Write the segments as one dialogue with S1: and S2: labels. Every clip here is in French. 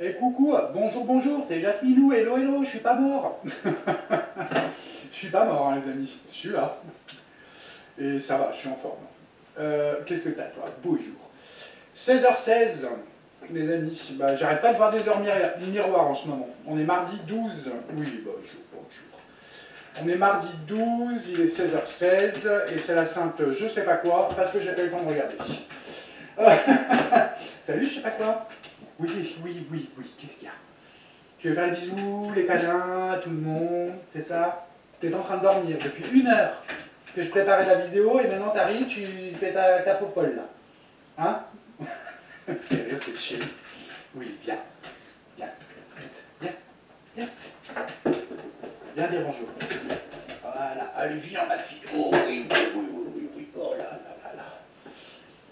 S1: Et coucou, bonjour, bonjour, c'est Jasminou, hello, hello, je suis pas mort. Je suis pas mort, hein, les amis, je suis là. Et ça va, je suis en forme. Qu'est-ce que t'as, toi? Beau jour. 16h16, les amis. Bah, j'arrête pas de voir des heures miroirs en ce moment. On est mardi 12. Oui, bonjour, bonjour. On est mardi 12, il est 16h16, et c'est la sainte je sais pas quoi, parce que j'ai pas eu le temps de regarder. Salut, je sais pas quoi. Oui, oui, oui, oui, qu'est-ce qu'il y a? Tu veux faire les bisous, les câlins à tout le monde, c'est ça? Tu es en train de dormir depuis 1 heure que je préparais la vidéo et maintenant t'arrives, tu fais ta peau folle là. Hein? Fais rire, c'est chill. Oui, viens, viens, viens, viens. Viens dire bonjour. Voilà, allez, viens ma fille. Oh oui, oui, oui, oui, oui, oui. Oh là là là là.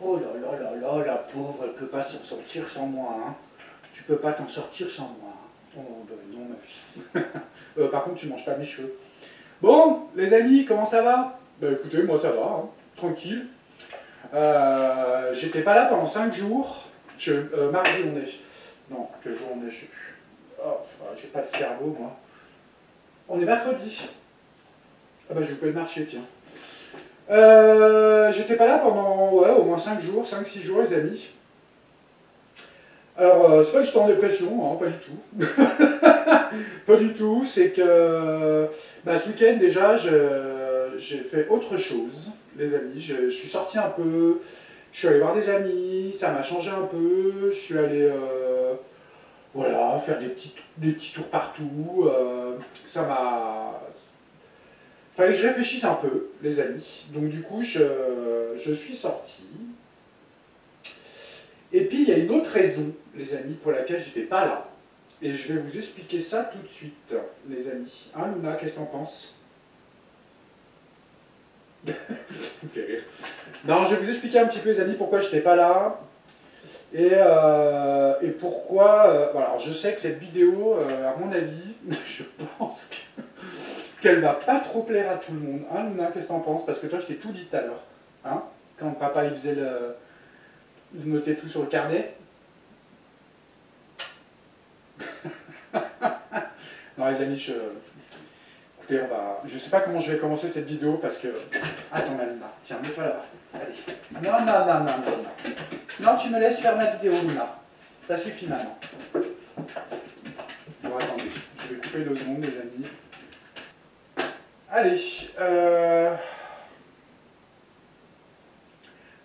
S1: Oh là là là là, la pauvre, elle peut pas s'en sortir sans moi, hein. Tu peux pas t'en sortir sans moi. Oh ben non ma fille. Par contre tu manges pas mes cheveux. Bon les amis, comment ça va? Bah écoutez, moi ça va, hein. Tranquille. J'étais pas là pendant 5 jours. Mardi on est. Non, quel jour on est, je sais plus. Oh, j'ai pas de cerveau moi. On est mercredi. Ah bah je vais le marcher, tiens. J'étais pas là pendant ouais, au moins 5 jours, 5-6 jours les amis. Alors, c'est pas que j'étais en dépression, hein, pas du tout. Pas du tout, c'est que bah, ce week-end déjà, j'ai fait autre chose, les amis. Je suis sorti un peu, je suis allé voir des amis, ça m'a changé un peu. Je suis allé voilà, faire des petits tours partout. Ça m'a. Fallait que je réfléchisse un peu, les amis. Donc du coup, je suis sorti. Et puis il y a une autre raison, les amis, pour laquelle j'étais pas là. Et je vais vous expliquer ça tout de suite, les amis. Hein, Luna, qu'est-ce que t'en penses? Ça me fait rire. Non, je vais vous expliquer un petit peu, les amis, pourquoi j'étais pas là. Et pourquoi. Voilà, alors je sais que cette vidéo, à mon avis, je pense qu'elle va pas trop plaire à tout le monde. Hein, Luna, qu'est-ce que t'en penses? Parce que toi, je t'ai tout dit tout à l'heure. Hein, quand papa il faisait il notait tout sur le carnet. Non, les amis, écoutez, je ne sais pas comment je vais commencer cette vidéo parce que. Attends, Luna, tiens, mets-toi là-bas. Allez. Non, non, non, non, non, non. Non, tu me laisses faire ma vidéo, Luna. Ça suffit maintenant. Bon, attendez, je vais couper 2 secondes, les amis. Allez.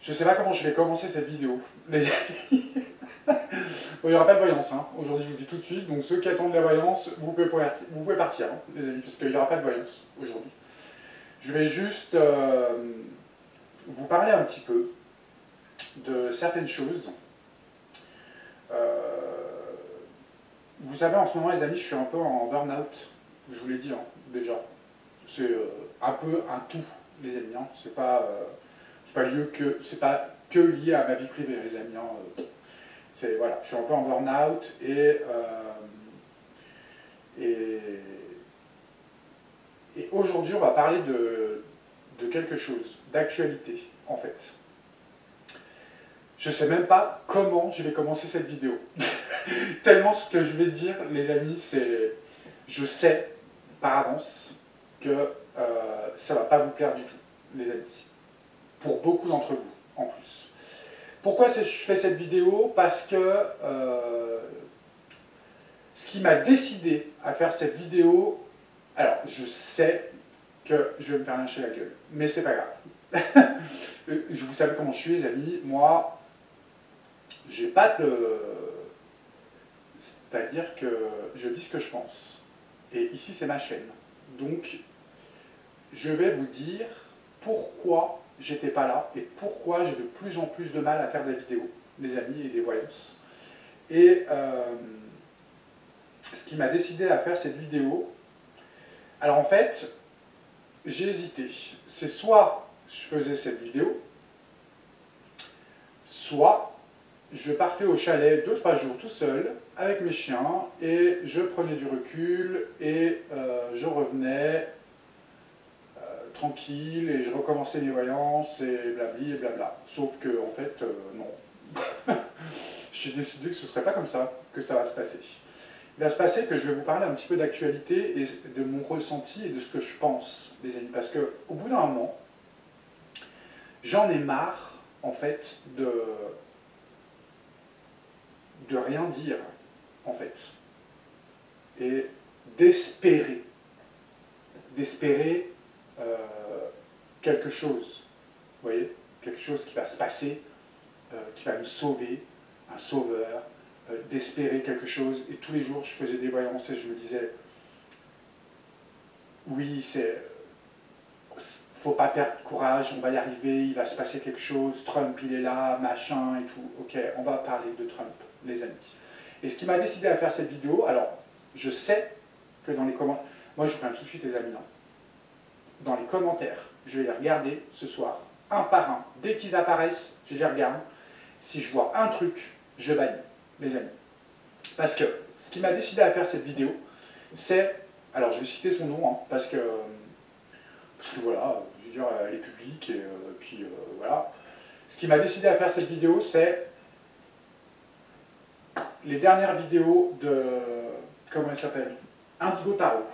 S1: Je ne sais pas comment je vais commencer cette vidéo, les amis. Bon, il n'y aura pas de voyance, hein. Aujourd'hui je vous dis tout de suite, donc ceux qui attendent la voyance, vous pouvez partir, hein, les amis, parce qu'il n'y aura pas de voyance aujourd'hui. Je vais juste vous parler un petit peu de certaines choses. Vous savez, en ce moment les amis, je suis un peu en burn-out, je vous l'ai dit hein, déjà. C'est un peu un tout, les amis, hein. C'est pas que lié à ma vie privée, les amis, hein. Voilà, je suis un peu en burn-out et aujourd'hui on va parler de quelque chose, d'actualité en fait. Je ne sais même pas comment je vais commencer cette vidéo. Tellement ce que je vais dire, les amis, c'est... Je sais par avance que ça ne va pas vous plaire du tout, les amis. Pour beaucoup d'entre vous, en plus. Pourquoi je fais cette vidéo? Parce que ce qui m'a décidé à faire cette vidéo, alors je sais que je vais me faire lyncher la gueule, mais c'est pas grave. Vous savez comment je suis, les amis, moi, j'ai pas de... C'est-à-dire que je dis ce que je pense. Et ici, c'est ma chaîne. Donc, je vais vous dire pourquoi j'étais pas là et pourquoi j'ai de plus en plus de mal à faire des vidéos, des amis et des voyances. Et ce qui m'a décidé à faire cette vidéo, alors en fait, j'ai hésité. C'est soit je faisais cette vidéo, soit je partais au chalet 2-3 jours tout seul avec mes chiens et je prenais du recul et je revenais tranquille et je recommençais mes voyances et blabli et blabla. Sauf que en fait, non. Je j'ai décidé que ce ne serait pas comme ça que ça va se passer. Il va se passer que je vais vous parler un petit peu d'actualité et de mon ressenti et de ce que je pense, les amis. Parce qu'au bout d'un moment, j'en ai marre, en fait, de rien dire, en fait. Et d'espérer. D'espérer quelque chose. Vous voyez? Quelque chose qui va se passer, qui va nous sauver, un sauveur, d'espérer quelque chose. Et tous les jours, je faisais des voyances et je me disais, oui, faut pas perdre courage, on va y arriver, il va se passer quelque chose, Trump il est là, machin et tout. Ok, on va parler de Trump, les amis. Et ce qui m'a décidé à faire cette vidéo, alors, je sais que dans les commentaires, moi je regarde tout de suite les amis, non. Dans les commentaires, je vais les regarder ce soir, un par un. Dès qu'ils apparaissent, je les regarde. Si je vois un truc, je bannis, les amis. Parce que ce qui m'a décidé à faire cette vidéo, c'est, alors je vais citer son nom, hein, parce que voilà, je veux dire, elle est publique, et puis voilà. Ce qui m'a décidé à faire cette vidéo, c'est les dernières vidéos de, comment elle s'appelle, Indigo Tarot.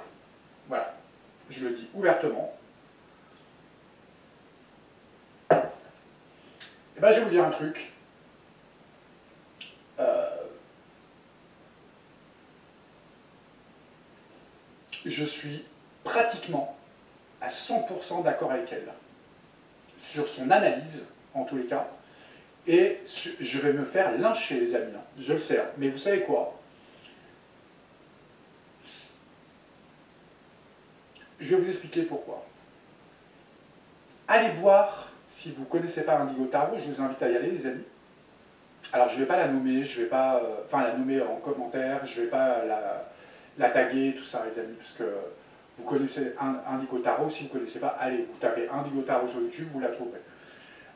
S1: Voilà, je le dis ouvertement. Et ben, je vais vous dire un truc. Je suis pratiquement à 100% d'accord avec elle sur son analyse, en tous les cas, et je vais me faire lyncher, les amis, je le sais, mais vous savez quoi? Je vais vous expliquer pourquoi. Allez voir, si vous ne connaissez pas Indigo Tarot, je vous invite à y aller, les amis. Alors, je ne vais pas la nommer, je ne vais pas, enfin, la nommer en commentaire, je ne vais pas la taguer, tout ça, les amis, parce que vous connaissez Indigo Tarot, si vous ne connaissez pas, allez, vous tapez Indigo Tarot sur YouTube, vous la trouverez.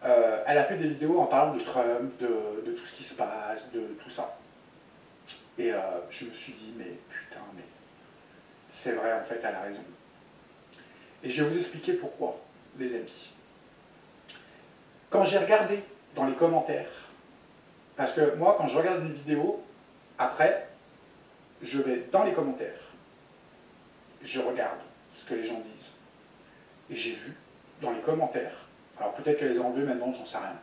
S1: Elle a fait des vidéos en parlant de Trump, de tout ce qui se passe, de tout ça. Et je me suis dit, mais putain, mais c'est vrai, en fait, elle a raison. Et je vais vous expliquer pourquoi, les amis. Quand j'ai regardé dans les commentaires, parce que moi, quand je regarde une vidéo, après, je vais dans les commentaires, je regarde ce que les gens disent. Et j'ai vu dans les commentaires, alors peut-être qu'elle les a enlevés maintenant, j'en sais rien,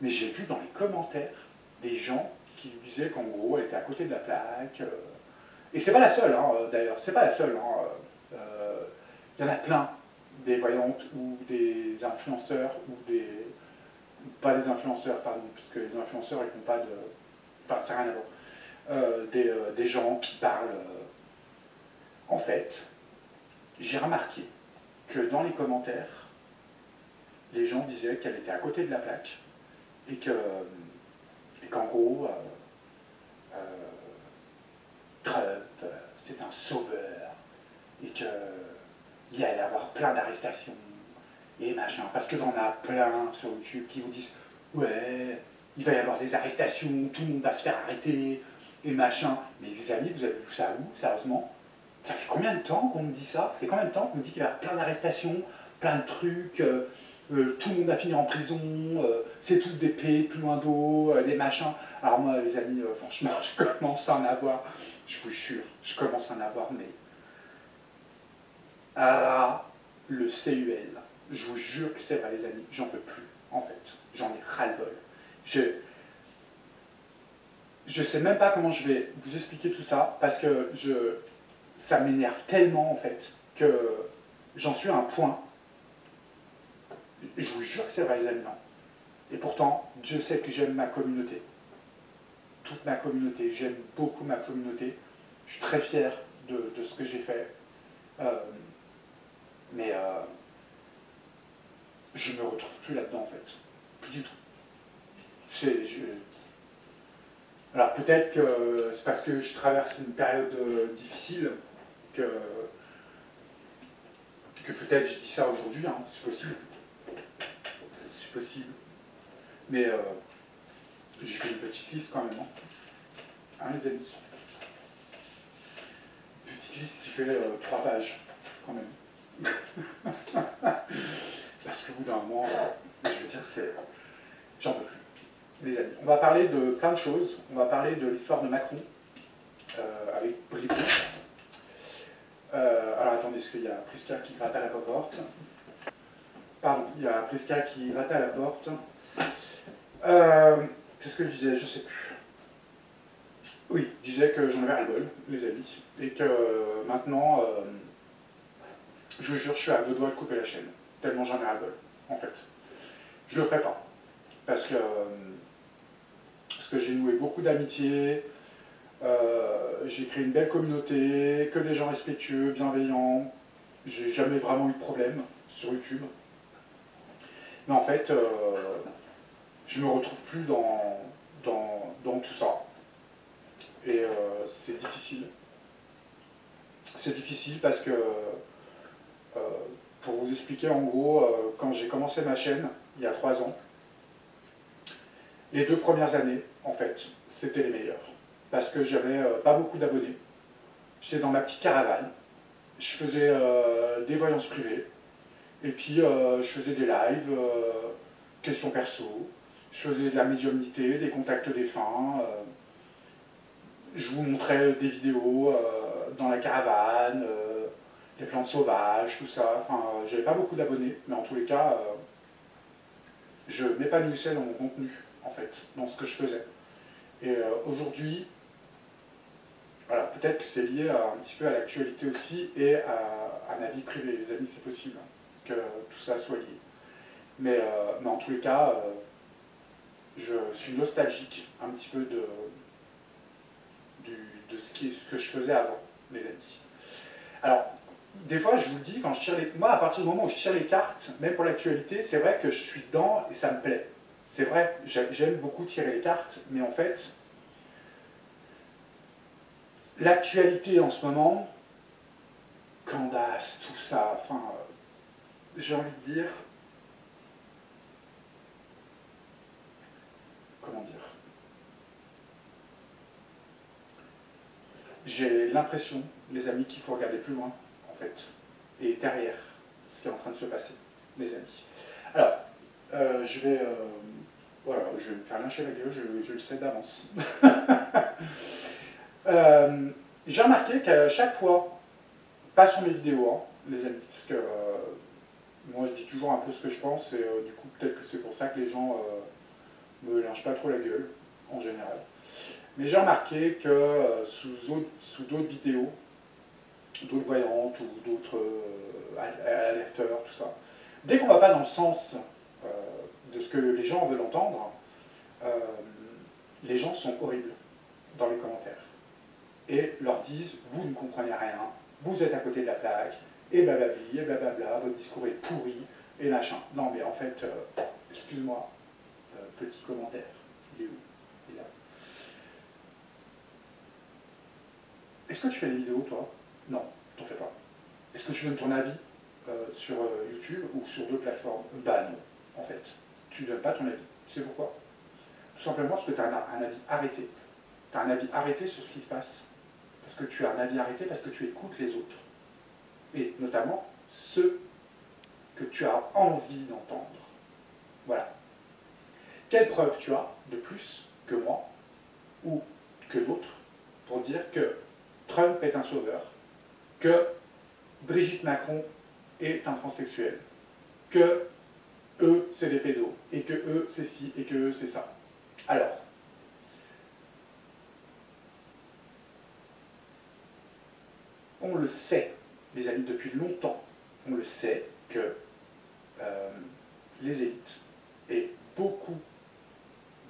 S1: mais j'ai vu dans les commentaires des gens qui lui disaient qu'en gros, elle était à côté de la plaque. Et c'est pas la seule, hein, d'ailleurs, c'est pas la seule. Il y en a plein, des voyantes ou des influenceurs ou des... Pas des influenceurs, pardon, parce que les influenceurs, ils font pas de... Enfin, ça n'a rien à voir. Des gens qui parlent... En fait, j'ai remarqué que dans les commentaires, les gens disaient qu'elle était à côté de la plaque et qu'en gros, Trump, c'est un sauveur et qu'il y allait avoir plein d'arrestations et machin. Parce que j'en a plein sur YouTube qui vous disent ouais, il va y avoir des arrestations, tout le monde va se faire arrêter et machin. Mais les amis, vous avez vu ça où, sérieusement? Ça fait combien de temps qu'on me dit ça? Ça fait combien de temps qu'on me dit qu'il y a plein d'arrestations, plein de trucs, tout le monde va finir en prison, c'est tous des pays plus loin d'eau, des machins. Alors moi, les amis, franchement, je commence à en avoir, je vous jure, je commence à en avoir, mais... Ah, le CUL, je vous jure que c'est vrai, les amis, j'en peux plus, en fait. J'en ai ras-le-bol. Je sais même pas comment je vais vous expliquer tout ça, parce que ça m'énerve tellement, en fait, que j'en suis à un point. Je vous jure que c'est vrai, les amis, non. Et pourtant, Dieu sait que j'aime ma communauté. Toute ma communauté. J'aime beaucoup ma communauté. Je suis très fier de ce que j'ai fait. Mais je ne me retrouve plus là-dedans, en fait. Plus du tout. Alors peut-être que c'est parce que je traverse une période difficile que peut-être je dis ça aujourd'hui, hein, c'est possible. C'est possible. Mais j'ai fait une petite liste quand même, hein, les amis. Une petite liste qui fait 3 pages, quand même. Parce qu'au bout d'un moment, je veux dire, j'en peux plus. les amis. On va parler de plein de choses. On va parler de l'histoire de Macron, avec Brigitte. Alors attendez, parce qu'il y a Prisca qui gratte à la porte. Pardon, il y a Prisca qui gratte à la porte. Qu'est-ce que je disais? Je sais plus. Oui, je disais que j'en avais ras-le-bol, les amis, et que maintenant, je vous jure, je suis à deux doigts de couper la chaîne, tellement j'en ai ras-le-bol, en fait. Je le ferai pas, parce que j'ai noué beaucoup d'amitié, j'ai créé une belle communauté, que des gens respectueux, bienveillants, j'ai jamais vraiment eu de problème sur YouTube. Mais en fait, je me retrouve plus dans tout ça. Et c'est difficile. C'est difficile parce que, pour vous expliquer en gros, quand j'ai commencé ma chaîne, il y a 3 ans, les 2 premières années, en fait, c'était les meilleures. Parce que j'avais pas beaucoup d'abonnés. J'étais dans ma petite caravane. Je faisais des voyances privées. Et puis, je faisais des lives, questions perso. Je faisais de la médiumnité, des contacts défunts. Je vous montrais des vidéos dans la caravane, des plantes sauvages, tout ça. Enfin, j'avais pas beaucoup d'abonnés, mais en tous les cas, je m'épanouissais dans mon contenu, en fait, dans ce que je faisais. Et aujourd'hui, voilà, peut-être que c'est lié un petit peu à l'actualité aussi et à ma vie privée, les amis, c'est possible que tout ça soit lié. Mais en tous les cas, je suis nostalgique un petit peu de ce que je faisais avant, les amis. Alors, des fois, je vous le dis, quand je tire les... Moi, à partir du moment où je tire les cartes, même pour l'actualité, c'est vrai que je suis dedans et ça me plaît. C'est vrai, j'aime beaucoup tirer les cartes, mais en fait, l'actualité en ce moment, Candace, tout ça, enfin, j'ai envie de dire... Comment dire? J'ai l'impression, les amis, qu'il faut regarder plus loin, en fait, et derrière ce qui est en train de se passer, les amis. Alors, voilà, je vais me faire lyncher la gueule, je le sais d'avance. J'ai remarqué qu'à chaque fois, pas sur mes vidéos, hein, les amis, parce que moi je dis toujours un peu ce que je pense, et du coup peut-être que c'est pour ça que les gens me lynchent pas trop la gueule, en général. Mais j'ai remarqué que sous d'autres vidéos, d'autres voyantes ou d'autres alerteurs, tout ça, dès qu'on ne va pas dans le sens de ce que les gens veulent entendre, euh, les gens sont horribles dans les commentaires et leur disent vous ne comprenez rien, vous êtes à côté de la plaque, et blablabli, et blablabla, votre discours est pourri, et machin. Non mais en fait, excuse-moi, petit commentaire, il est où? Il est là. Est-ce que tu fais des vidéos toi? Non, t'en fais pas. Est-ce que tu donnes ton avis sur YouTube ou sur d'autres plateformes? Bah non, en fait. Tu ne donnes pas ton avis. Tu sais pourquoi? Tout simplement parce que tu as un avis arrêté. Tu as un avis arrêté sur ce qui se passe. Parce que tu as un avis arrêté parce que tu écoutes les autres. Et notamment ceux que tu as envie d'entendre. Voilà. Quelle preuve tu as de plus que moi ou que d'autres pour dire que Trump est un sauveur, que Brigitte Macron est un transsexuel, que eux c'est des pédos, et que eux c'est ci, et que eux c'est ça. Alors, on le sait, les amis, depuis longtemps, on le sait que les élites et beaucoup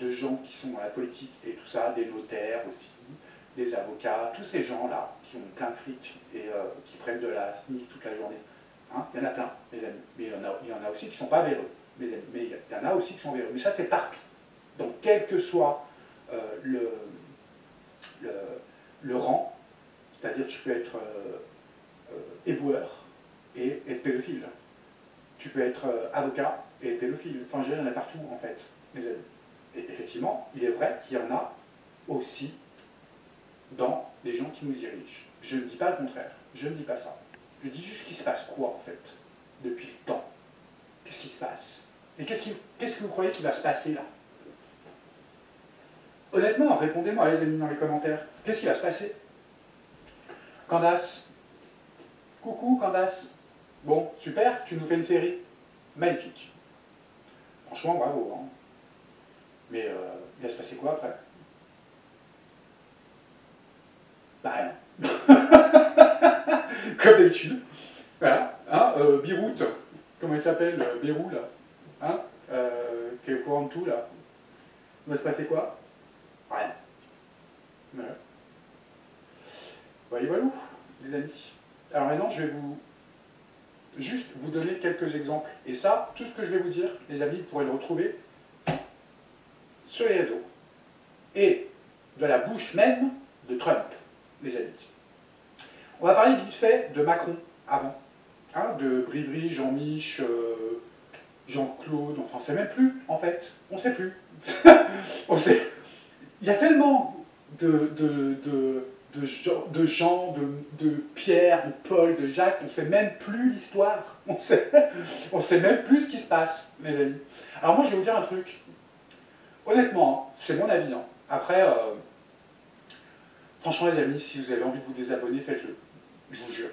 S1: de gens qui sont dans la politique et tout ça, des notaires aussi, des avocats, tous ces gens-là qui ont plein de fric et qui prennent de la SNIC toute la journée, hein, il y en a plein, les amis, mais il y en a aussi qui ne sont pas véreux, mais il y en a aussi qui sont véreux, mais ça c'est partout. Donc quel que soit le rang, c'est-à-dire tu peux être éboueur et être pédophile. Tu peux être avocat et être pédophile. Enfin, je veux dire, il y en a partout, en fait, mes amis. Et effectivement, il est vrai qu'il y en a aussi dans les gens qui nous dirigent. Je ne dis pas le contraire. Je ne dis pas ça. Je dis juste qu'il se passe quoi, en fait, depuis le temps. Qu'est-ce qui se passe? Et qu'est-ce que vous croyez qu'il va se passer, là? Honnêtement, répondez-moi les amis dans les commentaires. Qu'est-ce qui va se passer? Candace. Coucou Candace. Bon, super, tu nous fais une série. Magnifique. Franchement, bravo. Hein. Mais il va se passer quoi après? Bah rien. Comme d'habitude. Voilà. Hein, Biroute. Comment il s'appelle? Bérou là. Hein, qui est au courant de tout là. Il va se passer quoi? Rien. Voilà. Voyez, voilà, les amis. Alors maintenant, je vais juste vous donner quelques exemples. Et ça, tout ce que je vais vous dire, les amis, vous pourrez le retrouver sur les réseaux. Et de la bouche même de Trump, les amis. On va parler vite fait de Macron avant. Hein, de Bribri, Jean-Mich, Jean-Claude, enfin on ne sait même plus, en fait. On ne sait plus. On sait. Il y a tellement de Jean, de Pierre, de Paul, de Jacques, on ne sait même plus l'histoire. On sait même plus ce qui se passe, mes amis. Alors moi, je vais vous dire un truc. Honnêtement, c'est mon avis. Hein. Après, franchement, les amis, si vous avez envie de vous désabonner, faites-le. Je vous jure.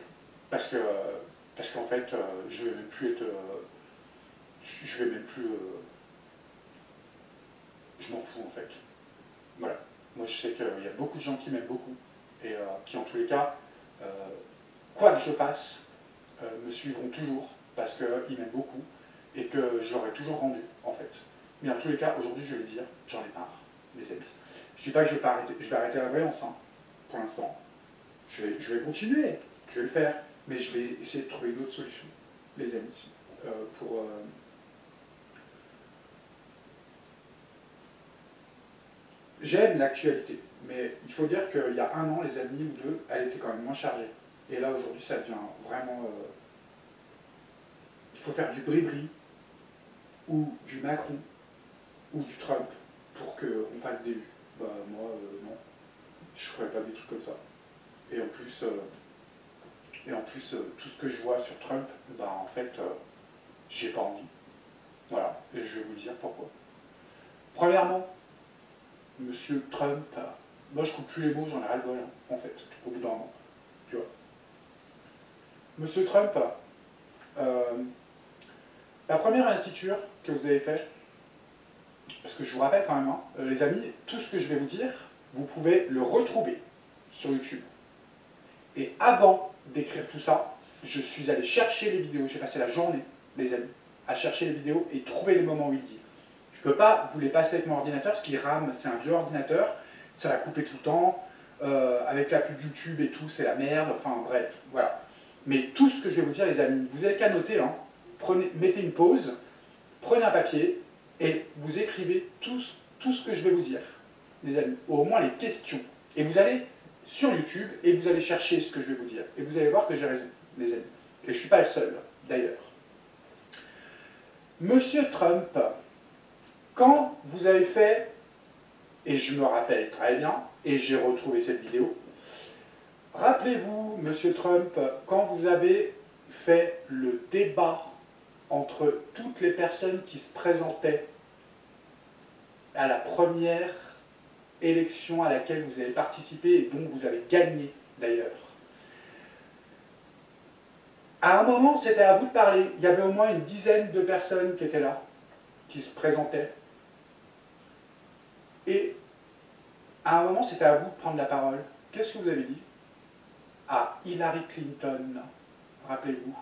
S1: Parce qu'en fait, je vais même plus être... je vais même plus... je m'en fous, en fait. Voilà. Moi, je sais qu'il y a beaucoup de gens qui m'aiment beaucoup. Et qui, en tous les cas, quoi que je fasse, me suivront toujours. Parce qu'ils m'aiment beaucoup. Et que je leur ai toujours rendu, en fait. Mais en tous les cas, aujourd'hui, je vais dire, j'en ai marre, mes amis. Je ne dis pas que je vais arrêter la voyance, hein, pour l'instant. Je vais continuer, je vais le faire. Mais je vais essayer de trouver d'autres solutions, les amis, pour... J'aime l'actualité, mais il faut dire qu'il y a un an, les amis, ou deux, elle était quand même moins chargée. Et là, aujourd'hui, ça devient vraiment... il faut faire du Bribri, ou du Macron, ou du Trump, pour qu'on fasse des vues. Bah, moi, non. Je ne ferais pas des trucs comme ça. Et en plus, tout ce que je vois sur Trump, bah, en fait, j'ai pas envie. Voilà, et je vais vous dire pourquoi. Premièrement, Monsieur Trump, moi je coupe plus les mots, j'en ai ras le bol, hein, en fait, au bout d'un moment. Tu vois. Monsieur Trump, la première institution que vous avez faite, parce que je vous rappelle quand même, hein, les amis, tout ce que je vais vous dire, vous pouvez le retrouver sur YouTube. Et avant d'écrire tout ça, je suis allé chercher les vidéos, j'ai passé la journée, les amis, à chercher les vidéos et trouver les moments où il dit. Je ne peux pas vous les passer avec mon ordinateur, parce qu'il rame, c'est un vieux ordinateur, ça va couper tout le temps, avec la pub YouTube et tout, c'est la merde, enfin bref, voilà. Mais tout ce que je vais vous dire, les amis, vous n'avez qu'à noter, hein, mettez une pause, prenez un papier, et vous écrivez tout ce que je vais vous dire, les amis, ou au moins les questions. Et vous allez sur YouTube, et vous allez chercher ce que je vais vous dire. Et vous allez voir que j'ai raison, les amis. Et je ne suis pas le seul, d'ailleurs. Monsieur Trump, quand vous avez fait, et je me rappelle très bien, et j'ai retrouvé cette vidéo, rappelez-vous, Monsieur Trump, quand vous avez fait le débat entre toutes les personnes qui se présentaient à la première élection à laquelle vous avez participé et dont vous avez gagné d'ailleurs. À un moment, c'était à vous de parler. Il y avait au moins une dizaine de personnes qui étaient là, qui se présentaient. Et à un moment, c'était à vous de prendre la parole. Qu'est-ce que vous avez dit? À Hillary Clinton, rappelez-vous.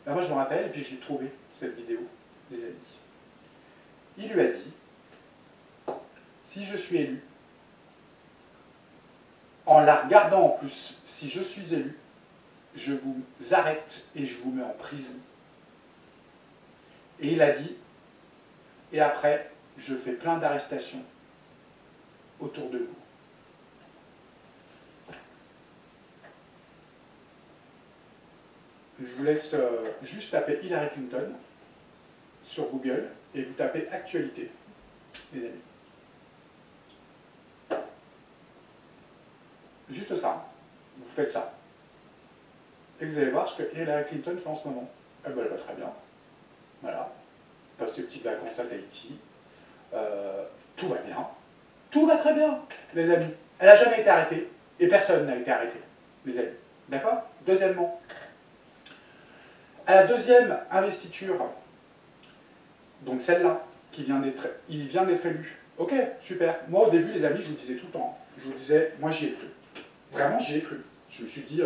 S1: Ben moi, je me rappelle, et puis je l'ai trouvé, cette vidéo, des amis. Il lui a dit, si je suis élu, en la regardant en plus, si je suis élu, je vous arrête et je vous mets en prison. Et il a dit, et après, je fais plein d'arrestations autour de vous. Je vous laisse juste taper Hillary Clinton sur Google et vous tapez actualité, les amis. Juste ça, vous faites ça. Et vous allez voir ce que Hillary Clinton fait en ce moment. Elle va très bien. Voilà. Passe ses petites vacances à Tahiti. tout va bien, tout va très bien, les amis. Elle n'a jamais été arrêtée, et personne n'a été arrêté, les amis. D'accord? Deuxièmement, à la deuxième investiture, donc celle-là, il vient d'être élu. Ok, super. Moi, au début, les amis, je vous disais tout le temps, je vous disais, moi, j'y ai cru. Vraiment, j'y ai cru. Je me suis dit,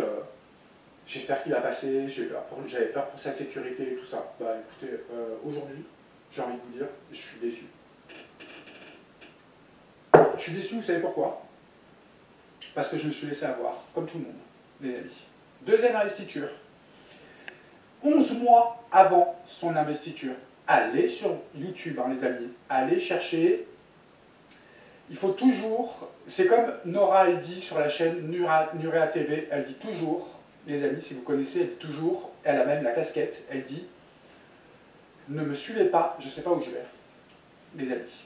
S1: j'espère qu'il va passer, j'avais peur pour sa sécurité et tout ça. Bah écoutez, aujourd'hui, j'ai envie de vous dire, je suis déçu. Je suis déçu, vous savez pourquoi? Parce que je me suis laissé avoir, comme tout le monde, les amis. Deuxième investiture. 11 mois avant son investiture. Allez sur YouTube, hein, les amis. Allez chercher. Il faut toujours, c'est comme Nora, elle dit sur la chaîne Nurea TV, elle dit toujours, les amis, si vous connaissez, elle dit toujours, elle a même la casquette, elle dit, ne me suivez pas, je ne sais pas où je vais, les amis.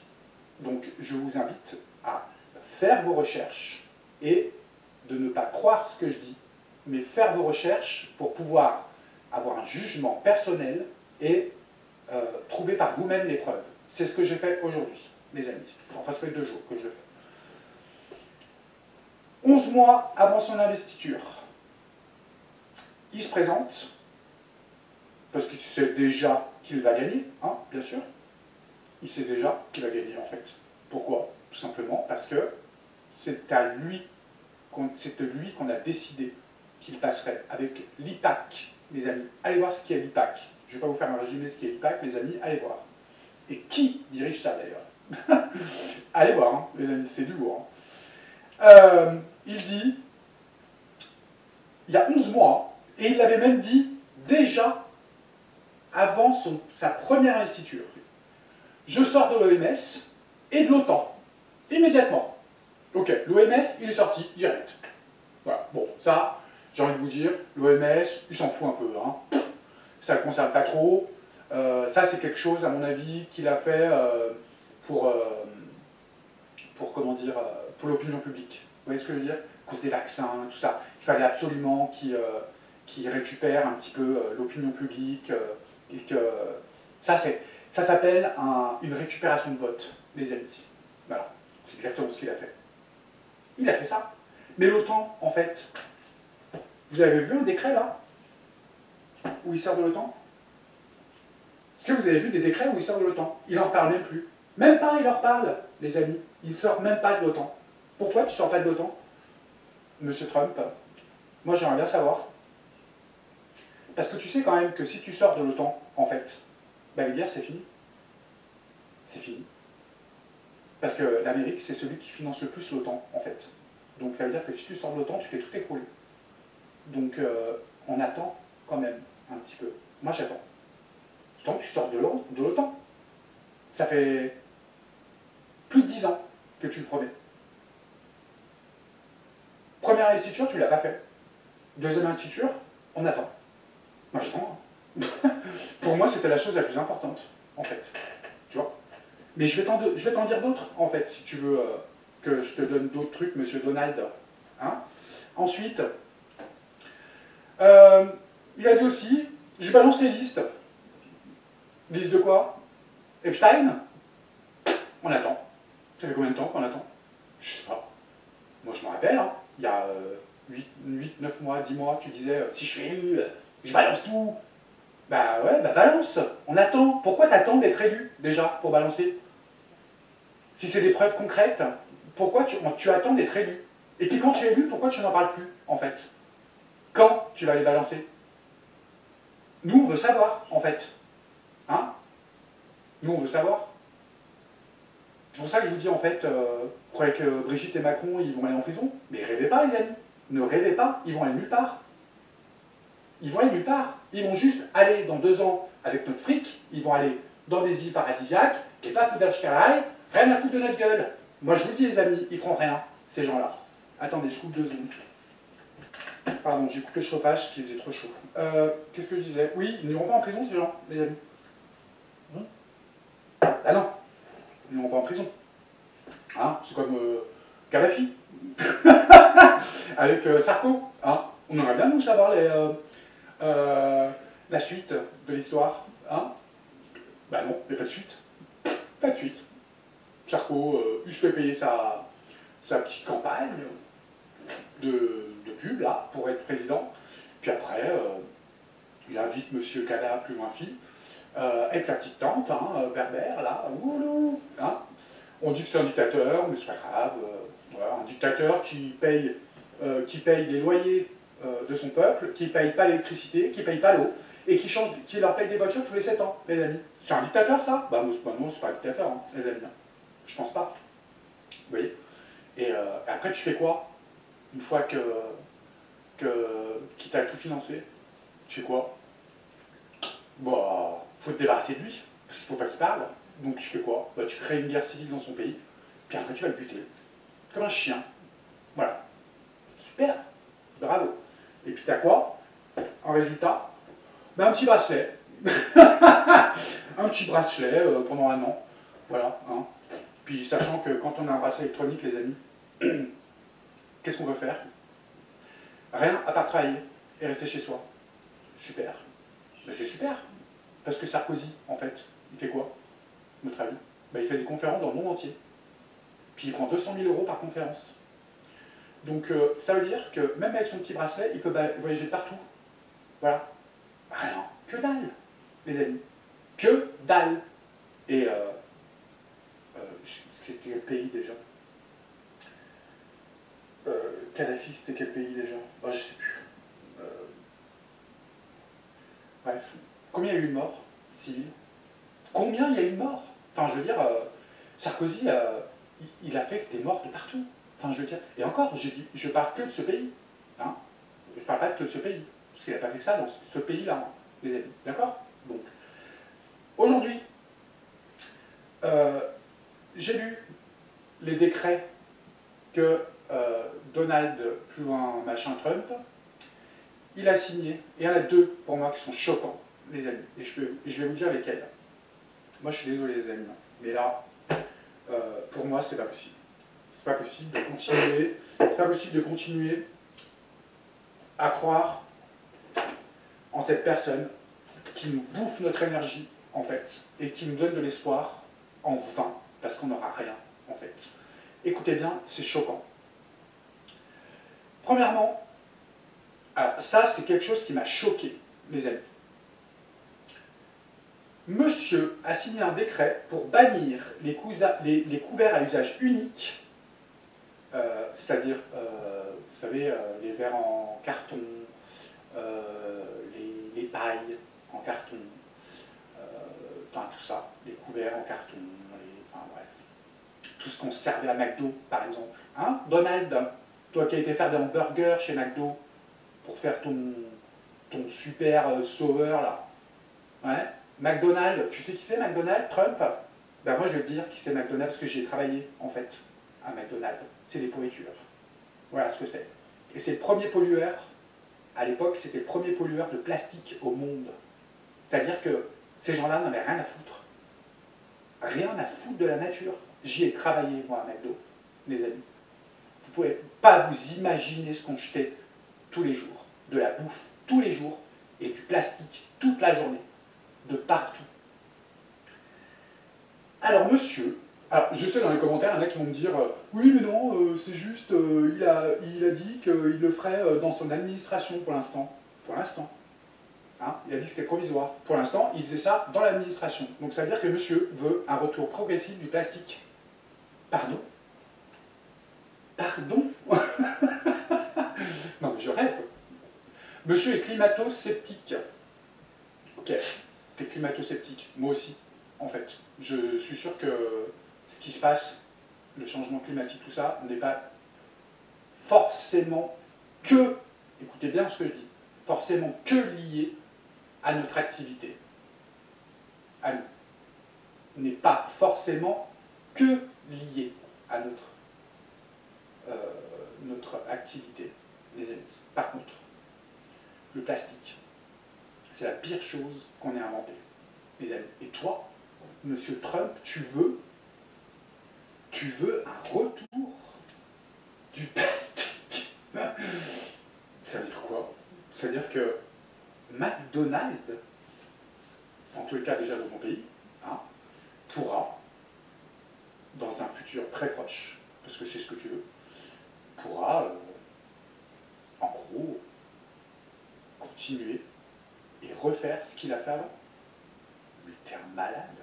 S1: Donc je vous invite à faire vos recherches et de ne pas croire ce que je dis, mais faire vos recherches pour pouvoir avoir un jugement personnel et trouver par vous-même les preuves. C'est ce que j'ai fait aujourd'hui, les amis. Enfin, ça fait 2 jours que je le fais. 11 mois avant son investiture, il se présente, parce qu'il sait déjà qu'il va gagner, hein, bien sûr. Il sait déjà qu'il va gagner, en fait. Pourquoi? Tout simplement parce que c'est de lui qu'on a décidé qu'il passerait avec l'IPAC, les amis. Allez voir ce qu'est l'IPAC. Je ne vais pas vous faire un résumé de ce qu'est l'IPAC, les amis, allez voir. Et qui dirige ça, d'ailleurs? Allez voir, hein, les amis, c'est du lourd. Hein. Il dit, il y a 11 mois, et il l'avait même dit déjà avant sa première investiture. Je sors de l'OMS et de l'OTAN, immédiatement. Ok, l'OMS, il est sorti direct. Voilà, bon, ça, j'ai envie de vous dire, l'OMS, il s'en fout un peu, hein. Ça ne le concerne pas trop. Ça, c'est quelque chose, à mon avis, qu'il a fait pour comment dire, pour l'opinion publique. Vous voyez ce que je veux dire? À cause des vaccins, tout ça. Il fallait absolument qu'il récupère un petit peu l'opinion publique et que ça s'appelle une récupération de vote, les amis. Voilà, c'est exactement ce qu'il a fait. Il a fait ça. Mais l'OTAN, en fait, vous avez vu un décret là où il sort de l'OTAN? Est-ce que vous avez vu des décrets où il sort de l'OTAN? Il n'en parle même plus. Même pas, il en parle, les amis. Il ne sort même pas de l'OTAN. Pourquoi tu ne sors pas de l'OTAN, Monsieur Trump? Moi, j'aimerais bien savoir. Parce que tu sais quand même que si tu sors de l'OTAN, en fait, bah, les guerres, c'est fini. C'est fini. Parce que l'Amérique, c'est celui qui finance le plus l'OTAN, en fait. Donc ça veut dire que si tu sors de l'OTAN, tu fais tout écrouler. Donc on attend quand même un petit peu. Moi, j'attends. Tant que tu sors de l'OTAN. Ça fait plus de 10 ans que tu le promets. Première investiture, tu ne l'as pas fait. Deuxième investiture, on attend. Moi, j'attends. Hein. Pour moi, c'était la chose la plus importante, en fait. Tu vois? Mais je vais t'en dire d'autres, en fait, si tu veux que je te donne d'autres trucs, Monsieur Donald. Hein? Ensuite, il a dit aussi, je balance les listes. Liste de quoi? Epstein? On attend. Ça fait combien de temps qu'on attend? Je sais pas. Moi, je me rappelle, hein, il y a 8, 9 mois, 10 mois, tu disais, si je suis élu, je balance tout. Bah ouais, bah balance. On attend. Pourquoi t'attends d'être élu, déjà, pour balancer? Si c'est des preuves concrètes, pourquoi tu attends d'être élu? Et puis quand tu es élu, pourquoi tu n'en parles plus, en fait? Quand tu vas les balancer? Nous, on veut savoir, en fait. Hein? Nous, on veut savoir. C'est pour ça que je vous dis, en fait, vous croyez que Brigitte et Macron, ils vont aller en prison? Mais rêvez pas, les amis. Ne rêvez pas, ils vont aller nulle part. Ils vont aller nulle part. Ils vont juste aller dans 2 ans avec notre fric, ils vont aller dans des îles paradisiaques, et pas foutre d'Alchkaraï, rien à foutre de notre gueule. Moi, je vous dis, les amis, ils feront rien, ces gens-là. Attendez, je coupe 2 secondes. Pardon, j'ai coupé le chauffage, parce qu'il faisait trop chaud. Qu'est-ce que je disais? Oui, ils n'iront pas en prison, ces gens, les amis. Ah non, ils n'iront pas en prison. Hein, c'est comme Kadhafi. Avec Sarko. Hein. On aimerait bien nous savoir la suite de l'histoire. Hein. Bah non, il n'y a pas de suite. Pas de suite. Sarko, il se fait payer sa petite campagne de pub, là, pour être président. Puis après, il invite Monsieur Kada, plus loin fille, avec sa petite tante, hein, berbère, là, oulou, hein. On dit que c'est un dictateur, mais c'est pas grave. Voilà, un dictateur qui paye les loyers de son peuple, qui paye pas l'électricité, qui paye pas l'eau, et qui leur paye des voitures tous les 7 ans, les amis. C'est un dictateur, ça? Bah non, c'est pas un dictateur, hein, les amis. Je pense pas. Vous voyez? Et après, tu fais quoi? Une fois qu'il t'a tout financé, tu fais quoi? Bah, faut te débarrasser de lui, parce qu'il faut pas qu'il parle. Donc tu fais quoi? Bah, tu crées une guerre civile dans son pays, puis après tu vas le buter. Comme un chien. Voilà. Super. Bravo. Et puis t'as quoi? En résultat? Bah, un petit bracelet. Un petit bracelet pendant un an. Voilà. Hein. Puis sachant que quand on a un bracelet électronique, les amis, qu'est-ce qu'on veut faire? Rien à part travailler et rester chez soi. Super. Mais c'est super. Parce que Sarkozy, en fait, il fait quoi, notre avis? Ben, il fait des conférences dans le monde entier. Puis il prend 200 000 € par conférence. Donc ça veut dire que même avec son petit bracelet, il peut voyager de partout. Voilà. Rien. Que dalle, les amis. Que dalle. Et c'était quel pays déjà? Kadhafi, c'était quel pays déjà? Oh, je sais plus. Bref. Combien il y a eu de morts civils? Combien il y a eu de morts? Enfin, je veux dire, Sarkozy, il a fait des morts de partout. Enfin, je veux dire, et encore, je parle que de ce pays. Hein, je parle pas que de ce pays. Parce qu'il n'a pas fait ça dans ce pays-là, les amis. D'accord? Donc, aujourd'hui, j'ai lu les décrets que Donald, plus loin machin Trump, il a signé. Et il y en a deux pour moi qui sont choquants, les amis. Et je vais vous dire lesquels. Moi, je suis désolé, les amis. Mais là, pour moi, c'est pas possible. C'est pas possible de continuer. C'est pas possible de continuer à croire en cette personne qui nous bouffe notre énergie, en fait, et qui nous donne de l'espoir en vain, parce qu'on n'aura rien, en fait. Écoutez bien, c'est choquant. Premièrement, alors ça, c'est quelque chose qui m'a choqué, les amis. Monsieur a signé un décret pour bannir les couverts à usage unique, c'est-à-dire, vous savez, les verres en carton, les pailles en carton, enfin tout ça, les couverts en carton, enfin bref, tout ce qu'on servait à McDo, par exemple. Hein, Donald, toi qui as été faire des hamburgers chez McDo pour faire ton super sauveur là, ouais. McDonald's, tu sais qui c'est McDonald's? Trump? Ben moi je vais te dire qui c'est McDonald's parce que j'ai travaillé en fait à McDonald's. C'est des pourritures. Voilà ce que c'est. Et c'est le premier pollueur, à l'époque c'était le premier pollueur de plastique au monde. C'est-à-dire que ces gens-là n'avaient rien à foutre. Rien à foutre de la nature. J'y ai travaillé moi à McDo, les amis. Vous ne pouvez pas vous imaginer ce qu'on jetait tous les jours. De la bouffe tous les jours et du plastique toute la journée. De partout. Alors monsieur, alors je sais dans les commentaires, il y en a qui vont me dire oui mais non, c'est juste, il a dit qu'il le ferait dans son administration pour l'instant. Pour l'instant. Hein, il a dit que c'était provisoire. Pour l'instant, il faisait ça dans l'administration. Donc ça veut dire que monsieur veut un retour progressif du plastique. Pardon? Pardon? Non mais je rêve. Monsieur est climato-sceptique. Ok. T'es climato-sceptique, moi aussi, en fait. Je suis sûr que ce qui se passe, le changement climatique, tout ça, n'est pas forcément que, écoutez bien ce que je dis, forcément que lié à notre activité. À nous. N'est pas forcément que lié à notre activité, les amis. Par contre, le plastique, c'est la pire chose qu'on ait inventée, les amis. Et toi, monsieur Trump, tu veux un retour du plastique. Ça veut dire quoi? Ça veut dire que McDonald's, en tous les cas déjà dans mon pays, hein, pourra, dans futur très proche, parce que c'est ce que tu veux, pourra, en gros, continuer et refaire ce qu'il a fait avant. Mais t'es un malade.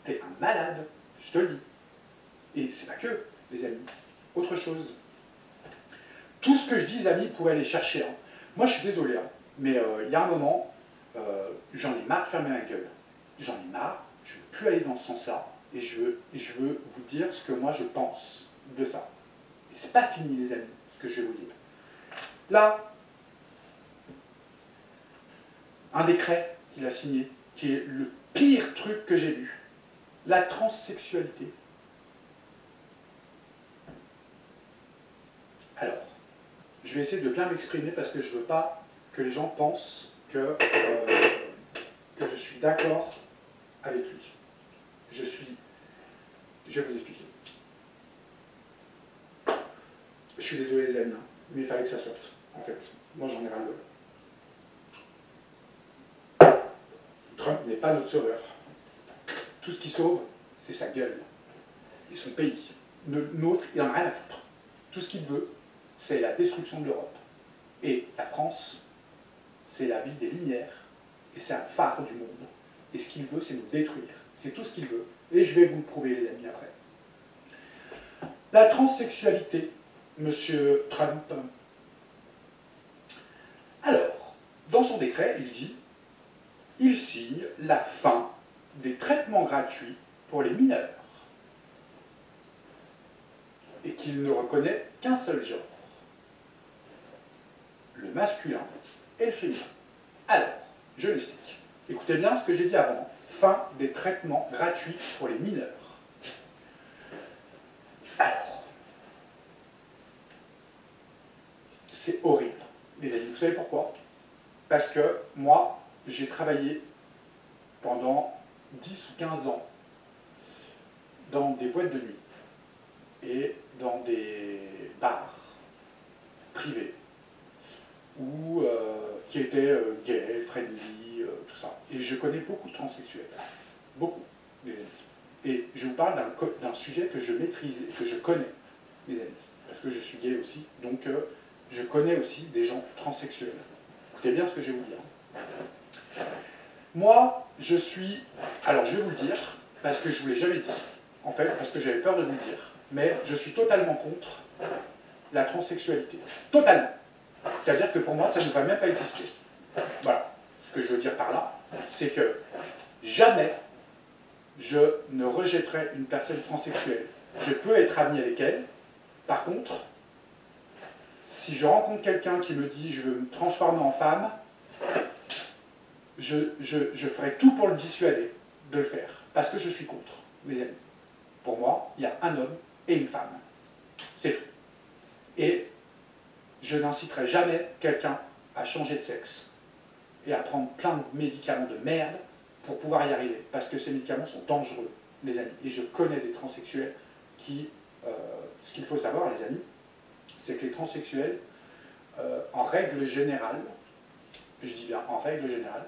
S1: T'es un malade, je te le dis. Et c'est pas que, les amis. Autre chose. Tout ce que je dis, les amis, pourraient aller chercher. Hein. Moi, je suis désolé, hein, mais il y a un moment, j'en ai marre de fermer ma gueule. J'en ai marre, je ne veux plus aller dans ce sens-là. Et je veux vous dire ce que moi je pense de ça. Et c'est pas fini, les amis, ce que je vais vous dire. Là, un décret qu'il a signé, qui est le pire truc que j'ai vu. La transsexualité. Alors, je vais essayer de bien m'exprimer parce que je ne veux pas que les gens pensent que je suis d'accord avec lui. Je vais vous expliquer. Je suis désolé les amis, hein, mais il fallait que ça sorte, en fait. Moi j'en ai ras-le-bol. Trump n'est pas notre sauveur. Tout ce qui sauve, c'est sa gueule et son pays. Nôtre, il n'en a rien à foutre. Tout ce qu'il veut, c'est la destruction de l'Europe. Et la France, c'est la ville des Lumières, et c'est un phare du monde. Et ce qu'il veut, c'est nous détruire. C'est tout ce qu'il veut. Et je vais vous le prouver, les amis, après. La transsexualité, Monsieur Trump. Alors, dans son décret, il dit il signe la fin des traitements gratuits pour les mineurs et qu'il ne reconnaît qu'un seul genre, le masculin et le féminin. Alors, je l'explique. Écoutez bien ce que j'ai dit avant. Fin des traitements gratuits pour les mineurs. Alors, c'est horrible, les amis. Vous savez pourquoi? Parce que moi, j'ai travaillé pendant 10 ou 15 ans dans des boîtes de nuit et dans des bars privés où, qui étaient gays, friendly, tout ça. Et je connais beaucoup de transsexuels. Beaucoup, les amis. Et je vous parle d'un sujet que je maîtrise et que je connais, les amis. Parce que je suis gay aussi. Donc, je connais aussi des gens transsexuels. Écoutez bien ce que je vais vous dire. Moi, je suis... Alors, je vais vous le dire, parce que je ne vous l'ai jamais dit. En fait, parce que j'avais peur de vous le dire. Mais je suis totalement contre la transsexualité. Totalement. C'est-à-dire que pour moi, ça ne va même pas exister. Voilà. Ce que je veux dire par là, c'est que jamais je ne rejetterai une personne transsexuelle. Je peux être ami avec elle. Par contre, si je rencontre quelqu'un qui me dit « je veux me transformer en femme », je ferai tout pour le dissuader de le faire. Parce que je suis contre, mes amis. Pour moi, il y a un homme et une femme. C'est tout. Et je n'inciterai jamais quelqu'un à changer de sexe et à prendre plein de médicaments de merde pour pouvoir y arriver. Parce que ces médicaments sont dangereux, les amis. Et je connais des transsexuels qui... ce qu'il faut savoir, les amis, c'est que les transsexuels, en règle générale, je dis bien en règle générale,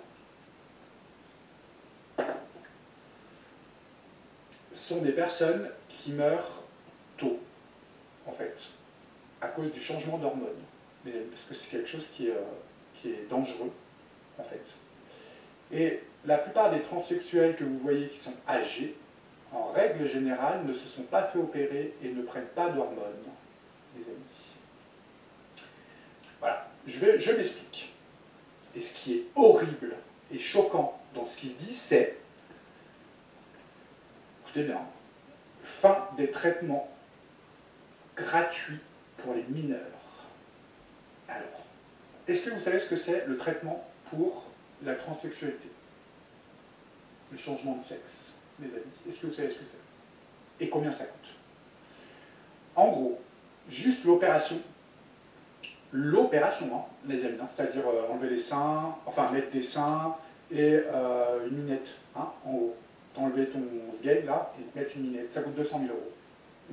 S1: sont des personnes qui meurent tôt, en fait, à cause du changement d'hormones. Parce que c'est quelque chose qui est dangereux, en fait. Et la plupart des transsexuels que vous voyez qui sont âgés, en règle générale, ne se sont pas fait opérer et ne prennent pas d'hormones, les amis. Voilà, je m'explique. Et ce qui est horrible et choquant dans ce qu'il dit, c'est, écoutez bien, fin des traitements gratuits pour les mineurs. Alors, est-ce que vous savez ce que c'est le traitement pour la transsexualité? Le changement de sexe, mes amis. Est-ce que vous savez ce que c'est? Et combien ça coûte? En gros, juste l'opération, hein, les amis, hein, c'est-à-dire enlever les seins, enfin mettre des seins et une minette, hein, en haut. T'enlever ton sgeg là et te mettre une minette, ça coûte 200 000 euros,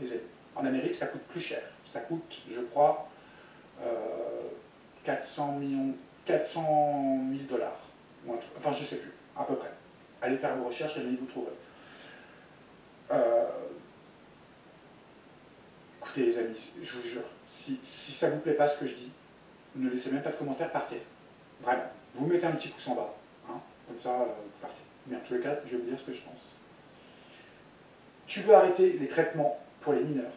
S1: les amis. En Amérique, ça coûte plus cher. Ça coûte, je crois, 400 000 dollars. Enfin, je ne sais plus, à peu près. Allez faire vos recherches et vous trouverez. Écoutez les amis, je vous jure, si ça ne vous plaît pas ce que je dis, ne laissez même pas de commentaires, partez. Vraiment. Vous mettez un petit pouce en bas, hein, comme ça, vous partez. Mais en tous les cas, je vais vous dire ce que je pense. Tu veux arrêter les traitements pour les mineurs.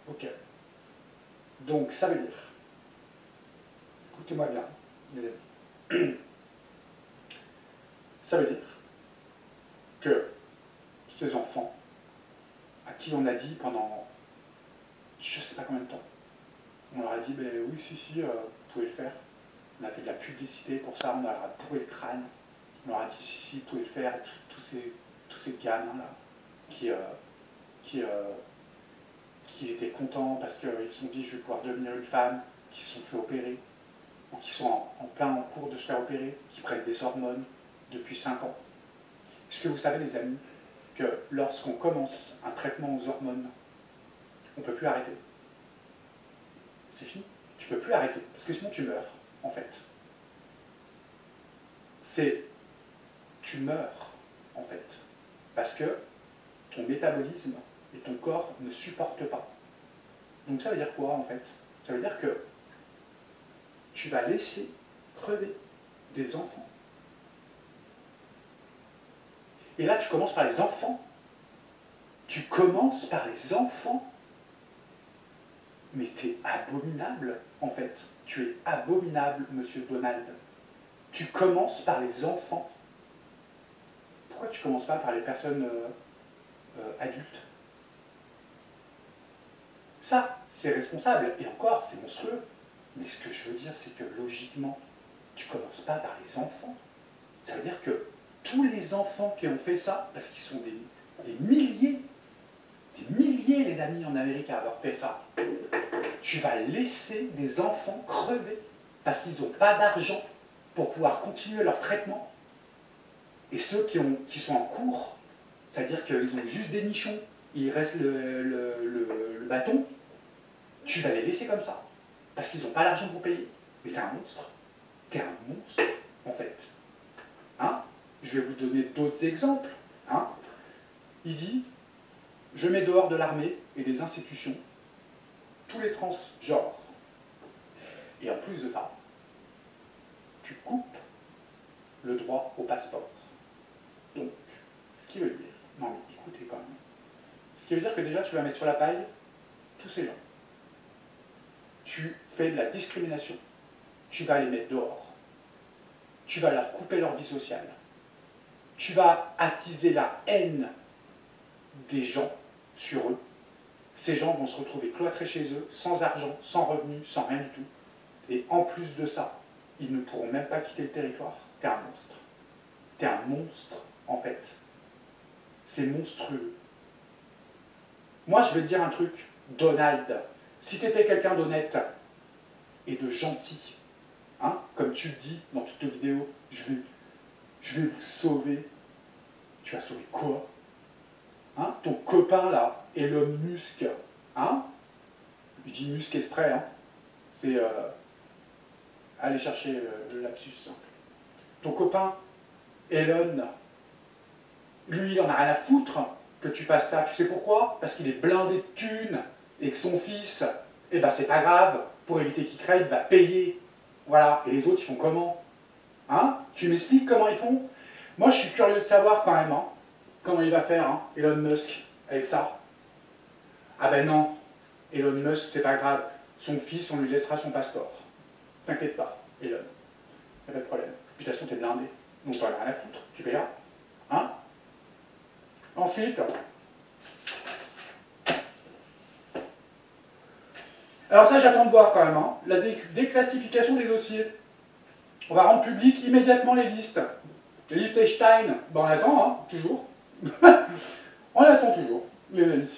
S1: Ok. Donc, ça veut dire, écoutez-moi bien, mes amis, ça veut dire que ces enfants, à qui on a dit pendant je ne sais pas combien de temps, on leur a dit, ben oui, si, vous pouvez le faire. On a fait de la publicité pour ça, on leur a pourri le crâne. On leur a dit, si, vous pouvez le faire. Et tous ces gamins-là qui étaient contents parce qu'ils se sont dit, je vais pouvoir devenir une femme, qui se sont fait opérer, ou qui sont en cours de se faire opérer, qui prennent des hormones depuis 5 ans. Est-ce que vous savez, les amis, que lorsqu'on commence un traitement aux hormones, on ne peut plus arrêter? C'est fini. Tu ne peux plus arrêter, parce que sinon tu meurs, en fait. Tu meurs, en fait, parce que ton métabolisme et ton corps ne supportent pas. Donc ça veut dire quoi, en fait? Ça veut dire que tu vas laisser crever des enfants. Et là, tu commences par les enfants. Tu commences par les enfants. Mais t'es abominable, en fait. Tu es abominable, monsieur Donald. Tu commences par les enfants. Pourquoi tu ne commences pas par les personnes adultes? Ça, c'est responsable. Et encore, c'est monstrueux. Mais ce que je veux dire, c'est que logiquement, tu ne commences pas par les enfants. Ça veut dire que tous les enfants qui ont fait ça, parce qu'ils sont des milliers, les amis en Amérique à avoir fait ça, tu vas laisser des enfants crever parce qu'ils n'ont pas d'argent pour pouvoir continuer leur traitement. Et ceux qui sont en cours, c'est-à-dire qu'ils ont juste des nichons, il reste le bâton, tu vas les laisser comme ça, parce qu'ils n'ont pas l'argent pour payer. Mais t'es un monstre. T'es un monstre, en fait. Hein? Je vais vous donner d'autres exemples. Hein? Il dit, je mets dehors de l'armée et des institutions tous les transgenres. Et en plus de ça, tu coupes le droit au passeport. Donc, ce qui veut dire, non mais écoutez quand même, ce qui veut dire que déjà tu vas mettre sur la paille tous ces gens. Tu fais de la discrimination. Tu vas les mettre dehors. Tu vas leur couper leur vie sociale. Tu vas attiser la haine des gens sur eux. Ces gens vont se retrouver cloîtrés chez eux, sans argent, sans revenus, sans rien du tout. Et en plus de ça, ils ne pourront même pas quitter le territoire. T'es un monstre. T'es un monstre, en fait. C'est monstrueux. Moi, je vais te dire un truc, Donald. Si tu étais quelqu'un d'honnête et de gentil, hein, comme tu le dis dans toutes tes vidéos, je vais vous sauver. Tu vas sauver quoi? Hein, ton copain là, Elon Musk, hein? Je dis Musk exprès, hein? C'est aller chercher le lapsus. Hein. Ton copain Elon, lui, il en a rien à foutre que tu fasses ça. Tu sais pourquoi? Parce qu'il est blindé de thunes et que son fils, eh ben c'est pas grave, pour éviter qu'il crève, il va payer. Voilà. Et les autres, ils font comment? Hein? Tu m'expliques comment ils font? Moi, je suis curieux de savoir quand même, hein, comment il va faire, hein, Elon Musk, avec ça. Ah ben non, Elon Musk, c'est pas grave. Son fils, on lui laissera son passeport. T'inquiète pas, Elon. Y'a pas de problème. Puis de toute façon, t'es blindé. Donc t'en as rien à foutre. Tu paieras. Hein? Ensuite, alors ça, j'attends de voir quand même, hein, la déclassification des dossiers. On va rendre public immédiatement les listes. Les Liechtenstein, ben on attend, hein, toujours. On attend toujours.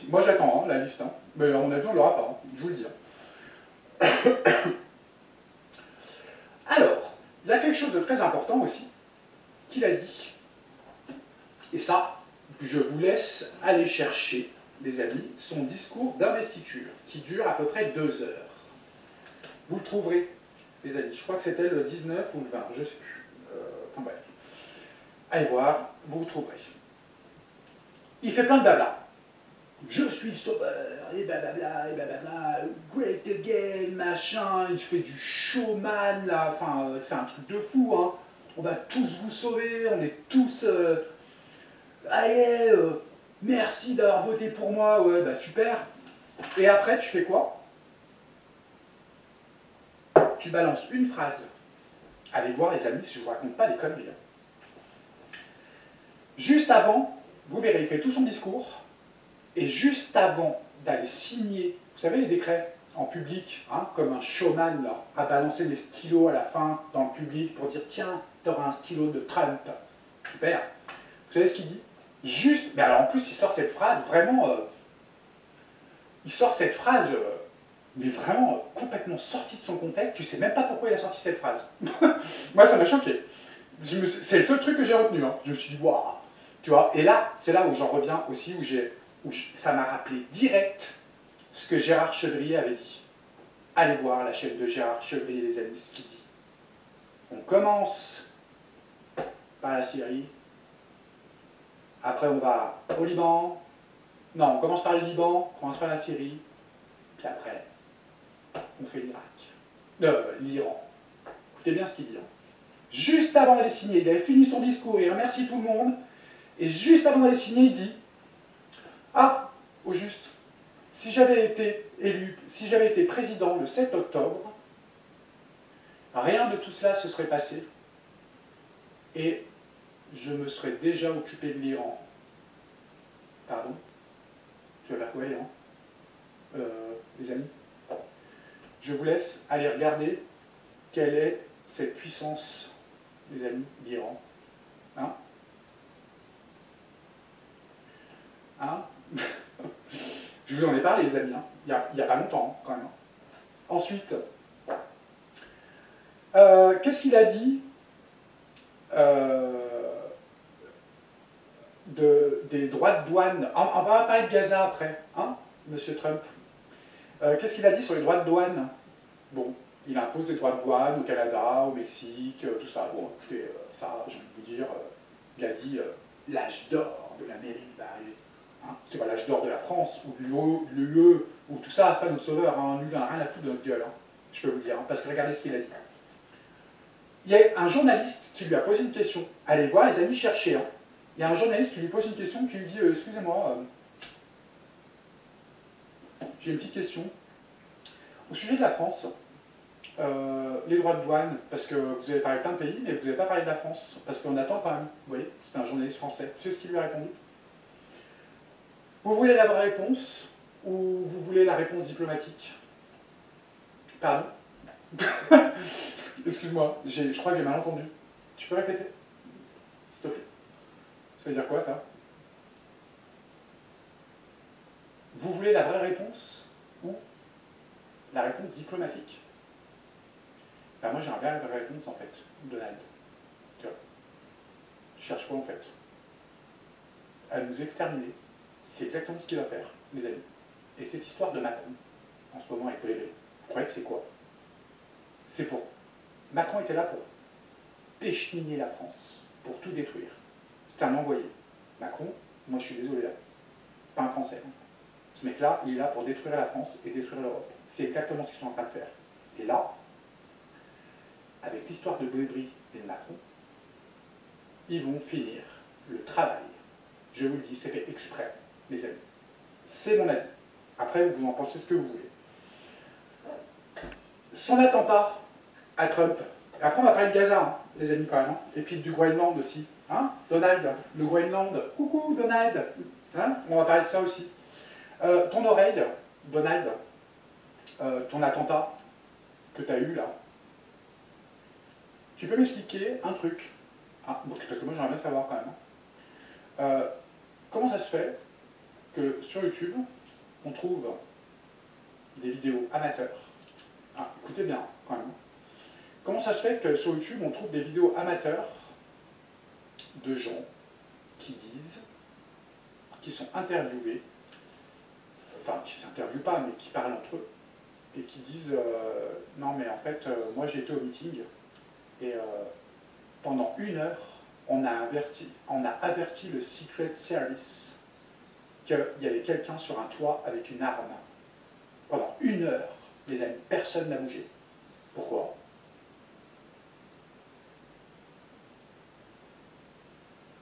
S1: Moi j'attends, hein, la liste. Hein. Mais à mon avis, on ne l'aura pas, hein, je vous le dis. Alors, il y a quelque chose de très important aussi qu'il a dit. Et ça, je vous laisse aller chercher, les amis, son discours d'investiture, qui dure à peu près 2 heures. Vous le trouverez, les amis. Je crois que c'était le 19 ou le 20, je ne sais plus. Enfin bref. Allez voir, vous le trouverez. il fait plein de blabla. Je suis le sauveur, et blablabla, great again, machin, il fait du showman, là, enfin, c'est un truc de fou, hein. On va tous vous sauver, on est tous... allez, merci d'avoir voté pour moi, ouais, bah super. Et après, tu fais quoi? Tu balances une phrase. Allez voir les amis si je ne vous raconte pas des conneries. Juste avant, vous verrez, il fait tout son discours, et juste avant d'aller signer, vous savez les décrets en public, hein, comme un showman là, à balancer des stylos à la fin dans le public pour dire tiens, t'auras un stylo de Trump. Super. Vous savez ce qu'il dit? Juste, mais alors en plus il sort cette phrase vraiment, il sort cette phrase, mais vraiment complètement sortie de son contexte, tu sais même pas pourquoi il a sorti cette phrase. Moi ça m'a choqué. C'est le seul truc que j'ai retenu, hein. Je me suis dit, waouh, tu vois, et là, c'est là où j'en reviens aussi, ça m'a rappelé direct ce que Gérard Chevrier avait dit. Allez voir la chaîne de Gérard Chevrier, les amis, ce qu'il dit. On commence par la Syrie, après on va au Liban, non, on commence par le Liban, on commence par la Syrie, puis après, on fait l'Irak, l'Iran. Écoutez bien ce qu'il dit. Hein. Juste avant d'aller signer, il avait fini son discours, il remercie tout le monde, et juste avant d'aller signer, il dit « Ah, au juste, si j'avais été élu, si j'avais été président le 7 octobre, rien de tout cela se serait passé, et je me serais déjà occupé de l'Iran. » Pardon? Tu vas faire quoi, l'Iran? Les amis? Je vous laisse aller regarder quelle est cette puissance, les amis, l'Iran. Hein? Hein? Je vous en ai parlé, les amis, hein. Il n'y a pas longtemps, hein, quand même. Ensuite, qu'est-ce qu'il a dit des droits de douane? On va parler de Gaza après, hein, monsieur Trump. Qu'est-ce qu'il a dit sur les droits de douane? Bon, il impose des droits de douane au Canada, au Mexique, tout ça. Bon, écoutez, ça, j'ai envie de vous dire, il a dit l'âge d'or de l'Amérique va arriver. Hein, c'est pas l'âge d'or de la France, ou de l'UE, ou tout ça, c'est pas notre sauveur, hein, lui, il n'a rien à foutre de notre gueule, hein, je peux vous le dire, hein, parce que regardez ce qu'il a dit. Il y a un journaliste qui lui a posé une question. Allez voir, les amis, cherchez. Hein. Il y a un journaliste qui lui pose une question, qui lui dit excusez-moi, j'ai une petite question. Au sujet de la France, les droits de douane, parce que vous avez parlé de plein de pays, mais vous n'avez pas parlé de la France, parce qu'on attend quand même. Vous voyez, c'est un journaliste français. Tu sais ce qu'il lui a répondu? Vous voulez la vraie réponse ou vous voulez la réponse diplomatique? Pardon? Excuse-moi, je crois que j'ai mal entendu. Tu peux répéter? S'il te plaît. Ça veut dire quoi, ça? Vous voulez la vraie réponse ou la réponse diplomatique? Ben moi, j'aimerais bien la vraie réponse, en fait, Donald. Tu vois? Je cherche quoi, en fait? À nous exterminer. C'est exactement ce qu'il va faire, mes amis. Et cette histoire de Macron, en ce moment, avec Valérie, vous croyez que c'est quoi? C'est pour... Macron était là pour décheniller la France, pour tout détruire. C'est un envoyé. Macron, moi je suis désolé là, pas un Français. Hein. Ce mec-là, il est là pour détruire la France et détruire l'Europe. C'est exactement ce qu'ils sont en train de faire. Et là, avec l'histoire de Bébry et de Macron, ils vont finir le travail. Je vous le dis, c'est fait exprès, les amis. C'est mon avis. Après, vous en pensez ce que vous voulez. Son attentat à Trump. Et après, on va parler de Gaza, hein, les amis, quand même. Hein. Et puis du Groenland aussi. Hein, Donald, le Groenland. Coucou, Donald. Hein, on va parler de ça aussi. Ton oreille, Donald, ton attentat que tu as eu là, tu peux m'expliquer un truc? Ah, parce que moi, j'aimerais bien savoir quand même. Comment ça se fait que sur YouTube, on trouve des vidéos amateurs? Ah, écoutez bien, quand même. Comment ça se fait que sur YouTube, on trouve des vidéos amateurs de gens qui disent, qui sont interviewés, enfin, qui ne s'interviewent pas, mais qui parlent entre eux, et qui disent non, mais en fait, moi j'ai été au meeting, et pendant 1 heure, on a averti le Secret Service qu'il y avait quelqu'un sur un toit avec une arme. Pendant 1 heure, les amis, personne n'a bougé. Pourquoi?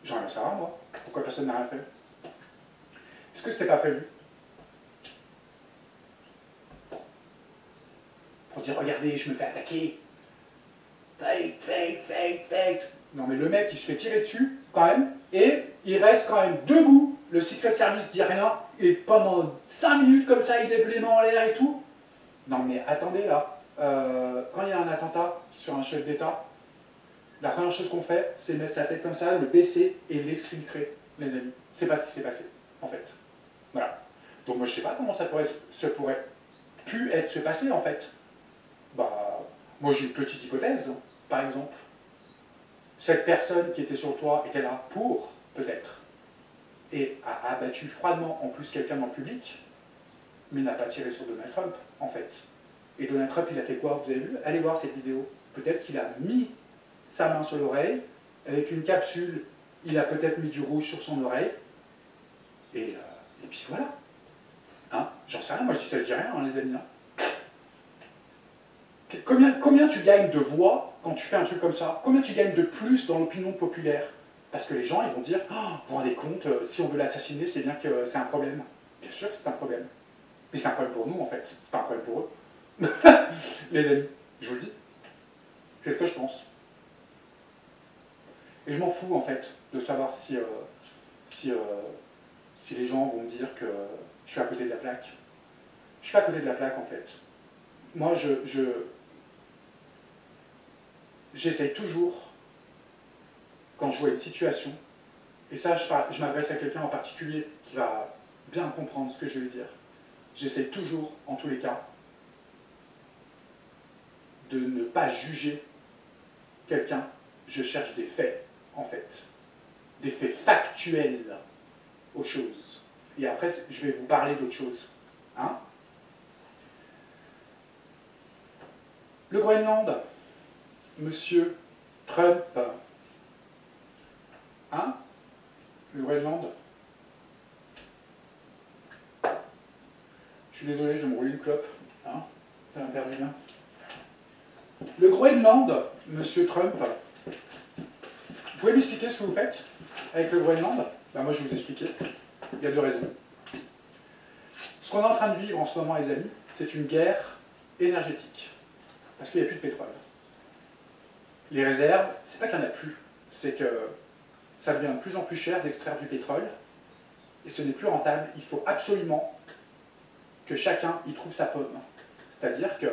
S1: J'aimerais bien savoir, moi. Pourquoi personne n'a rien fait? Est-ce que c'était pas prévu? Pour dire, regardez, je me fais attaquer. Fake, fake, fake, fake. Non mais le mec, il se fait tirer dessus, quand même, et il reste quand même debout. Le Secret Service dit rien, et pendant 5 minutes comme ça, il lève les mains en l'air et tout. Non mais attendez là, quand il y a un attentat sur un chef d'État, la première chose qu'on fait, c'est mettre sa tête comme ça, le baisser et l'exfiltrer, les amis. C'est pas ce qui s'est passé, en fait. Voilà. Donc moi je sais pas comment ça pourrait pu se passer en fait. Bah, moi j'ai une petite hypothèse, par exemple. Cette personne qui était sur le toit était là pour, peut-être, et a abattu froidement en plus quelqu'un dans le public, mais n'a pas tiré sur Donald Trump, en fait. Et Donald Trump, il a fait quoi? Vous avez vu? Allez voir cette vidéo. Peut-être qu'il a mis sa main sur l'oreille, avec une capsule, il a peut-être mis du rouge sur son oreille, et puis voilà. Hein, j'en sais rien, moi je dis ça, je dis rien, hein, les amis. Hein. Combien tu gagnes de voix quand tu fais un truc comme ça? Combien tu gagnes de plus dans l'opinion populaire? Parce que les gens, ils vont dire, oh, vous vous rendez compte, si on veut l'assassiner, c'est bien que c'est un problème. Bien sûr que c'est un problème. Mais c'est un problème pour nous, en fait. C'est pas un problème pour eux. Les amis, je vous le dis. C'est ce que je pense. Et je m'en fous, en fait, de savoir si les gens vont me dire que je suis à côté de la plaque. Je suis pas à côté de la plaque, en fait. Moi, j'essaye toujours, quand je vois une situation, et ça, je m'adresse à quelqu'un en particulier qui va bien comprendre ce que je vais dire, j'essaye toujours, en tous les cas, de ne pas juger quelqu'un. Je cherche des faits, en fait. Des faits factuels aux choses. Et après, je vais vous parler d'autre chose. Hein? Le Groenland, Monsieur Trump, hein? Le Groenland. Je suis désolé, je vais me rouler une clope. Hein? Ça va me faire du bien. Le Groenland, Monsieur Trump, vous pouvez m'expliquer ce que vous faites avec le Groenland? Ben moi, je vais vous expliquer. Il y a 2 raisons. Ce qu'on est en train de vivre en ce moment, les amis, c'est une guerre énergétique. Parce qu'il n'y a plus de pétrole. Les réserves, c'est pas qu'il n'y en a plus, c'est que ça devient de plus en plus cher d'extraire du pétrole, et ce n'est plus rentable. Il faut absolument que chacun y trouve sa pomme. C'est-à-dire que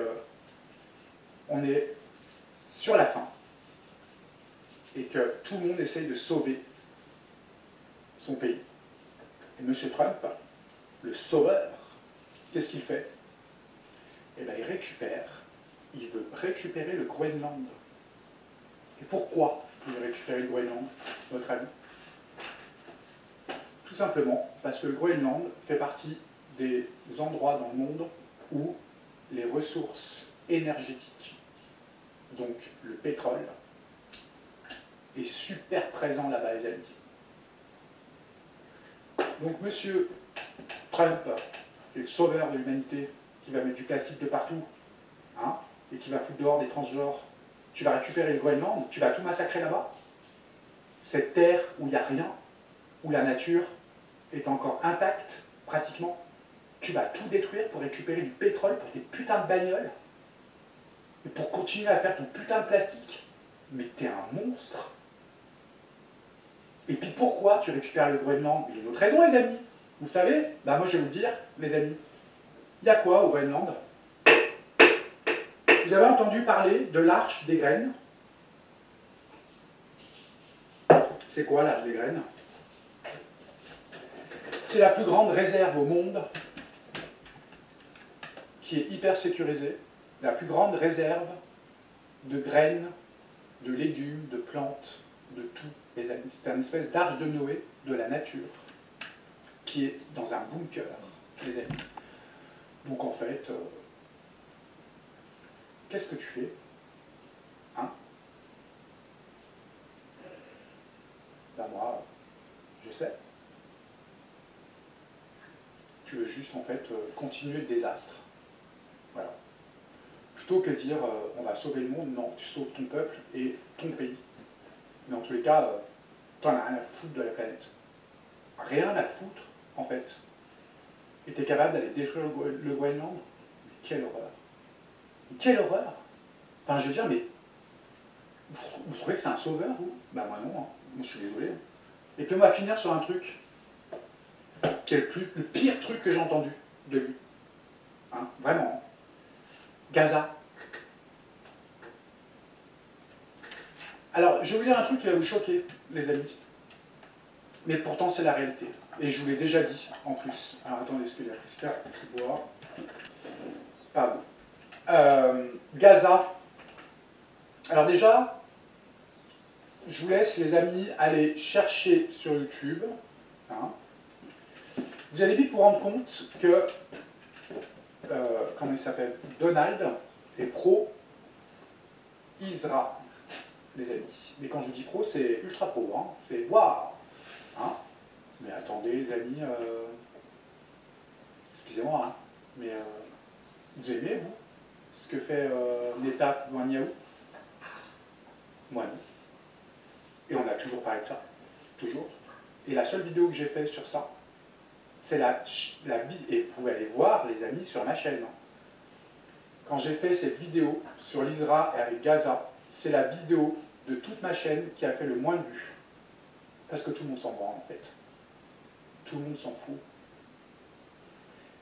S1: on est sur la fin, et que tout le monde essaye de sauver son pays. Et M. Trump, le sauveur, qu'est-ce qu'il fait? Eh bien, il veut récupérer le Groenland. Et pourquoi il veut récupérer le Groenland, notre ami? Tout simplement parce que le Groenland fait partie des endroits dans le monde où les ressources énergétiques, donc le pétrole, est super présent là-bas, les amis. Donc monsieur Trump, qui est le sauveur de l'humanité, qui va mettre du plastique de partout, hein, et qui va foutre dehors des transgenres, tu vas récupérer le Groenland, tu vas tout massacrer là-bas. Cette terre où il n'y a rien, où la nature est encore intacte, pratiquement, tu vas tout détruire pour récupérer du pétrole pour tes putains de bagnoles, et pour continuer à faire ton putain de plastique. Mais t'es un monstre. Et puis pourquoi tu récupères le Groenland? Il y a une autre raison, les amis. Vous savez? Bah moi je vais vous le dire, les amis. Il y a quoi au Groenland? Vous avez entendu parler de l'arche des graines? C'est quoi l'arche des graines? C'est la plus grande réserve au monde qui est hyper sécurisée. La plus grande réserve de graines, de légumes, de plantes, de tout, les amis. C'est une espèce d'arche de Noé de la nature qui est dans un bunker, les amis. Donc en fait, qu'est-ce que tu fais? Hein? Ben moi, je sais. Tu veux juste en fait continuer le désastre. Voilà. Plutôt que dire on va sauver le monde, non, tu sauves ton peuple et ton pays. Mais en tous les cas, t'en as rien à foutre de la planète. Rien à foutre, en fait. Et t'es capable d'aller détruire le Groenland? Mais quelle horreur. Mais quelle horreur. Enfin, je veux dire, mais vous trouvez que c'est un sauveur, vous? Bah moi non, hein. Moi je suis désolé. Hein. Et puis on va finir sur un truc qui est le pire truc que j'ai entendu de lui. Hein, vraiment. Gaza. Alors, je vais vous dire un truc qui va vous choquer, les amis. Mais pourtant, c'est la réalité. Et je vous l'ai déjà dit, en plus. Alors, attendez, est-ce qu'il y a Christophe qui boit? Pardon. Gaza. Alors déjà, je vous laisse, les amis, aller chercher sur YouTube. Hein. Vous allez vite vous rendre compte que, comment il s'appelle, Donald est pro-Israël, les amis. Mais quand je dis pro, c'est ultra pro. Hein. C'est waouh. Hein. Mais attendez, les amis, excusez-moi, hein, mais vous aimez, vous, ce que fait Netanyahou? Moi, non. Et on a toujours parlé de ça. Toujours. Et la seule vidéo que j'ai faite sur ça, c'est la vie. Et vous pouvez aller voir, les amis, sur ma chaîne. Quand j'ai fait cette vidéo sur l'Israël et avec Gaza, c'est la vidéo de toute ma chaîne qui a fait le moins de vues. Parce que tout le monde s'en branle, en fait. Tout le monde s'en fout.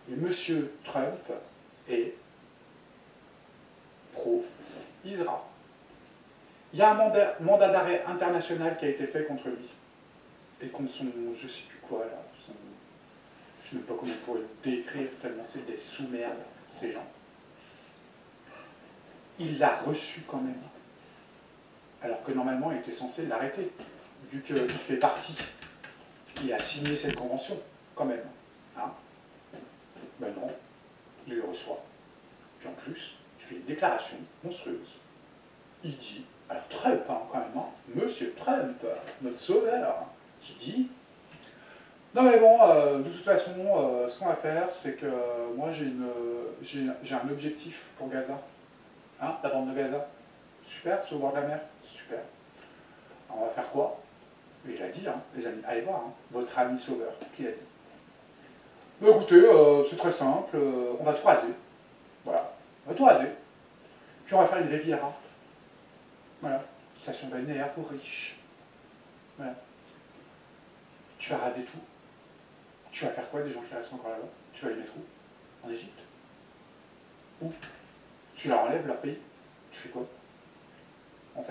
S1: Et M. Trump est pro-Israël. Il y a un mandat d'arrêt international qui a été fait contre lui. Et contre son, je ne sais plus quoi, là, son, je ne sais même pas comment on pourrait le décrire, tellement c'est des sous-merdes, ces gens. Il l'a reçu quand même. Alors que normalement, il était censé l'arrêter, vu qu'il fait partie. Il a signé cette convention, quand même. Hein, ben non, il le reçoit. Puis en plus, il fait une déclaration monstrueuse. Il dit, alors Trump, hein, quand même, hein, Monsieur Trump, notre sauveur, qui dit, non mais bon, de toute façon, ce qu'on va faire, c'est que moi j'ai un objectif pour Gaza. Hein, la bande de Gaza. Super, c'est au bord de la mer. Super. Alors, on va faire quoi? Il a dit, hein, les amis, allez voir, hein, votre ami sauveur, qui a dit. Mais écoutez, c'est très simple, on va tout raser. Voilà, on va tout raser. Puis on va faire une riviera. Voilà, station balnéaire pour riches. Voilà. Tu vas raser tout. Tu vas faire quoi des gens qui restent encore là-bas? Tu vas les mettre où? En Égypte? Où? Tu leur enlèves leur pays? Tu fais quoi? En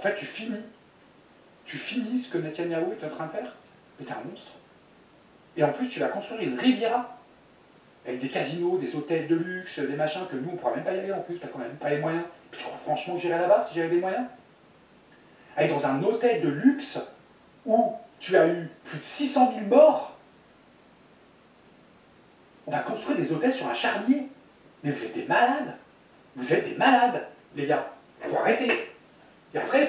S1: fait, tu finis ce que Netanyahou est en train de faire, mais t'es un monstre. Et en plus, tu vas construire une riviera, avec des casinos, des hôtels de luxe, des machins que nous, on ne pourra même pas y aller en plus, parce qu'on n'a même pas les moyens. Puis tu crois franchement que j'irais là-bas si j'avais des moyens? Aller dans un hôtel de luxe où tu as eu plus de 600 000 morts. On va construire des hôtels sur un charnier. Mais vous êtes des malades. Vous êtes des malades, les gars. Il faut arrêter. Et après, il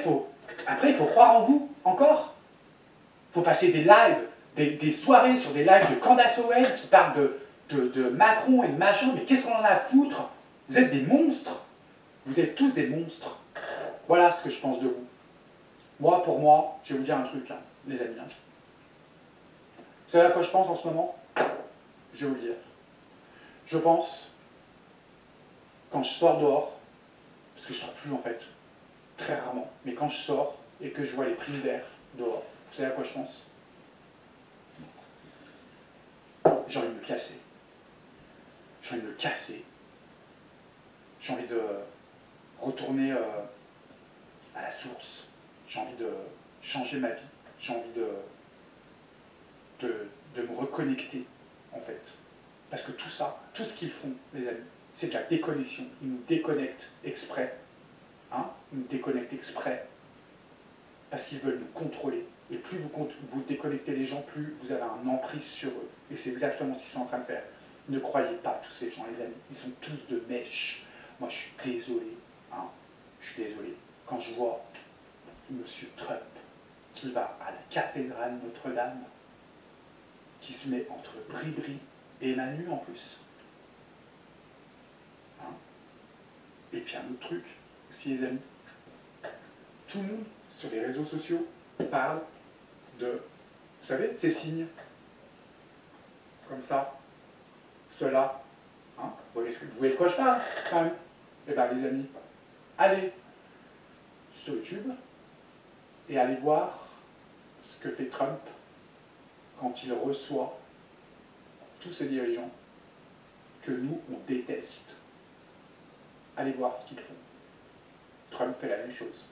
S1: faut croire en vous, encore. Il faut passer des lives, des soirées sur des lives de Candace Owens qui parlent de Macron et de machin. Mais qu'est-ce qu'on en a à foutre? Vous êtes des monstres. Vous êtes tous des monstres. Voilà ce que je pense de vous. Moi, pour moi, je vais vous dire un truc, hein, les amis. Hein. Vous savez à quoi je pense en ce moment? Je vais vous le dire. Je pense, quand je sors dehors, parce que je ne sors plus en fait, très rarement, mais quand je sors et que je vois les primes d'air dehors, vous savez à quoi je pense? J'ai envie de me casser. J'ai envie de me casser. J'ai envie de retourner à la source. J'ai envie de changer ma vie. J'ai envie de me reconnecter, en fait. Parce que tout ça, tout ce qu'ils font, les amis, c'est de la déconnexion. Ils nous déconnectent exprès. Hein, ils nous déconnectent exprès. Parce qu'ils veulent nous contrôler. Et plus vous déconnectez les gens, plus vous avez un emprise sur eux. Et c'est exactement ce qu'ils sont en train de faire. Ne croyez pas tous ces gens, les amis. Ils sont tous de mèche. Moi, je suis désolé. Hein, je suis désolé. Quand je vois M. Trump qui va à la cathédrale Notre-Dame, qui se met entre Bribri et Manu en plus. Hein? Et puis un autre truc aussi, les amis. Tout le monde sur les réseaux sociaux parle de, vous savez, ces signes. Comme ça, cela. Hein? Vous voyez de quoi je parle quand même? Eh bien les amis, allez sur YouTube et allez voir ce que fait Trump quand il reçoit tous ces dirigeants que nous, on déteste. Allez voir ce qu'ils font. Trump fait la même chose.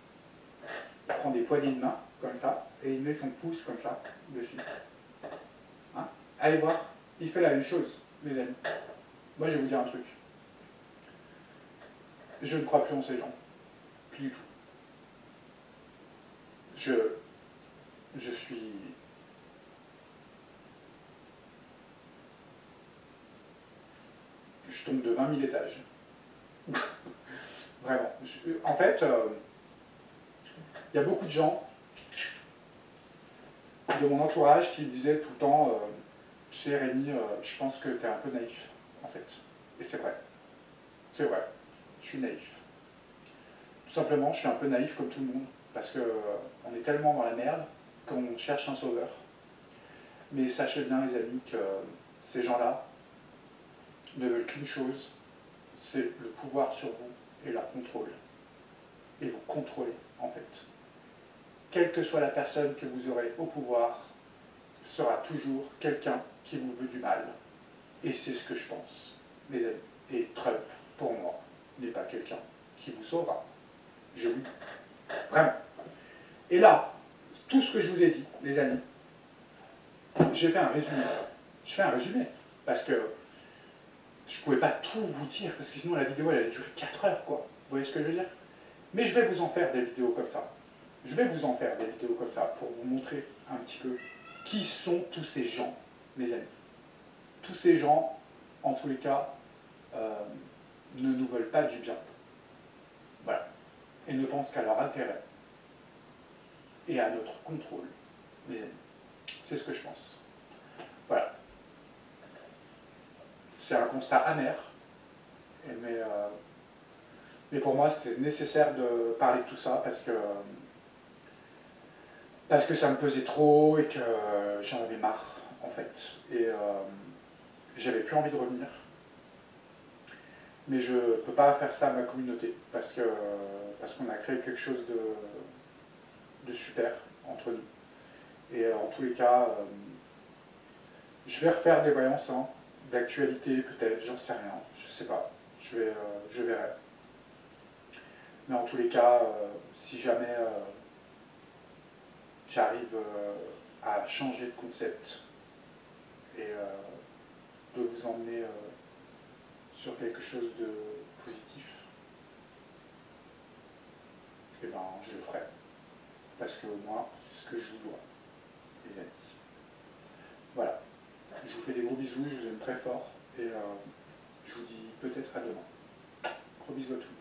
S1: Il prend des poignées de main, comme ça, et il met son pouce comme ça, dessus. Hein? Allez voir, il fait la même chose, mes amis. Moi, je vais vous dire un truc. Je ne crois plus en ces gens. Plus du tout. Je suis... Je tombe de 20 000 étages. Vraiment. En fait, il y a beaucoup de gens de mon entourage qui disaient tout le temps tu sais Rémi, je pense que tu es un peu naïf, en fait. Et c'est vrai. C'est vrai. Je suis naïf. Tout simplement, je suis un peu naïf comme tout le monde, parce qu'on est tellement dans la merde qu'on cherche un sauveur. Mais sachez bien, les amis, que ces gens-là ne veulent qu'une chose, c'est le pouvoir sur vous et leur contrôle. Et vous contrôlez, en fait. Quelle que soit la personne que vous aurez au pouvoir, sera toujours quelqu'un qui vous veut du mal. Et c'est ce que je pense, mes amis. Et Trump, pour moi, n'est pas quelqu'un qui vous sauvera. Je vous dis. Vraiment. Et là, tout ce que je vous ai dit, les amis, j'ai fait un résumé. Je fais un résumé. Parce que je ne pouvais pas tout vous dire, parce que sinon la vidéo, elle allait durer 4 heures, quoi. Vous voyez ce que je veux dire? Mais je vais vous en faire des vidéos comme ça. Je vais vous en faire des vidéos comme ça pour vous montrer un petit peu qui sont tous ces gens, mes amis. Tous ces gens, en tous les cas, ne nous veulent pas du bien. Voilà. Et ne pensent qu'à leur intérêt et à notre contrôle, mes amis. C'est ce que je pense. Voilà. C'est un constat amer, mais pour moi, c'était nécessaire de parler de tout ça parce que ça me pesait trop et que j'en avais marre, en fait. Et j'avais plus envie de revenir. Mais je ne peux pas faire ça à ma communauté, parce qu'on a créé quelque chose de super entre nous. Et en tous les cas, je vais refaire des voyances d'actualité, peut-être, j'en sais rien, je sais pas, je verrai. Mais en tous les cas, si jamais j'arrive à changer de concept et de vous emmener sur quelque chose de positif, eh ben, je le ferai. Parce que moi, c'est ce que je vous dois, les amis. Voilà. Je vous fais des gros bisous, je vous aime très fort et je vous dis peut-être à demain. Gros bisous à tous.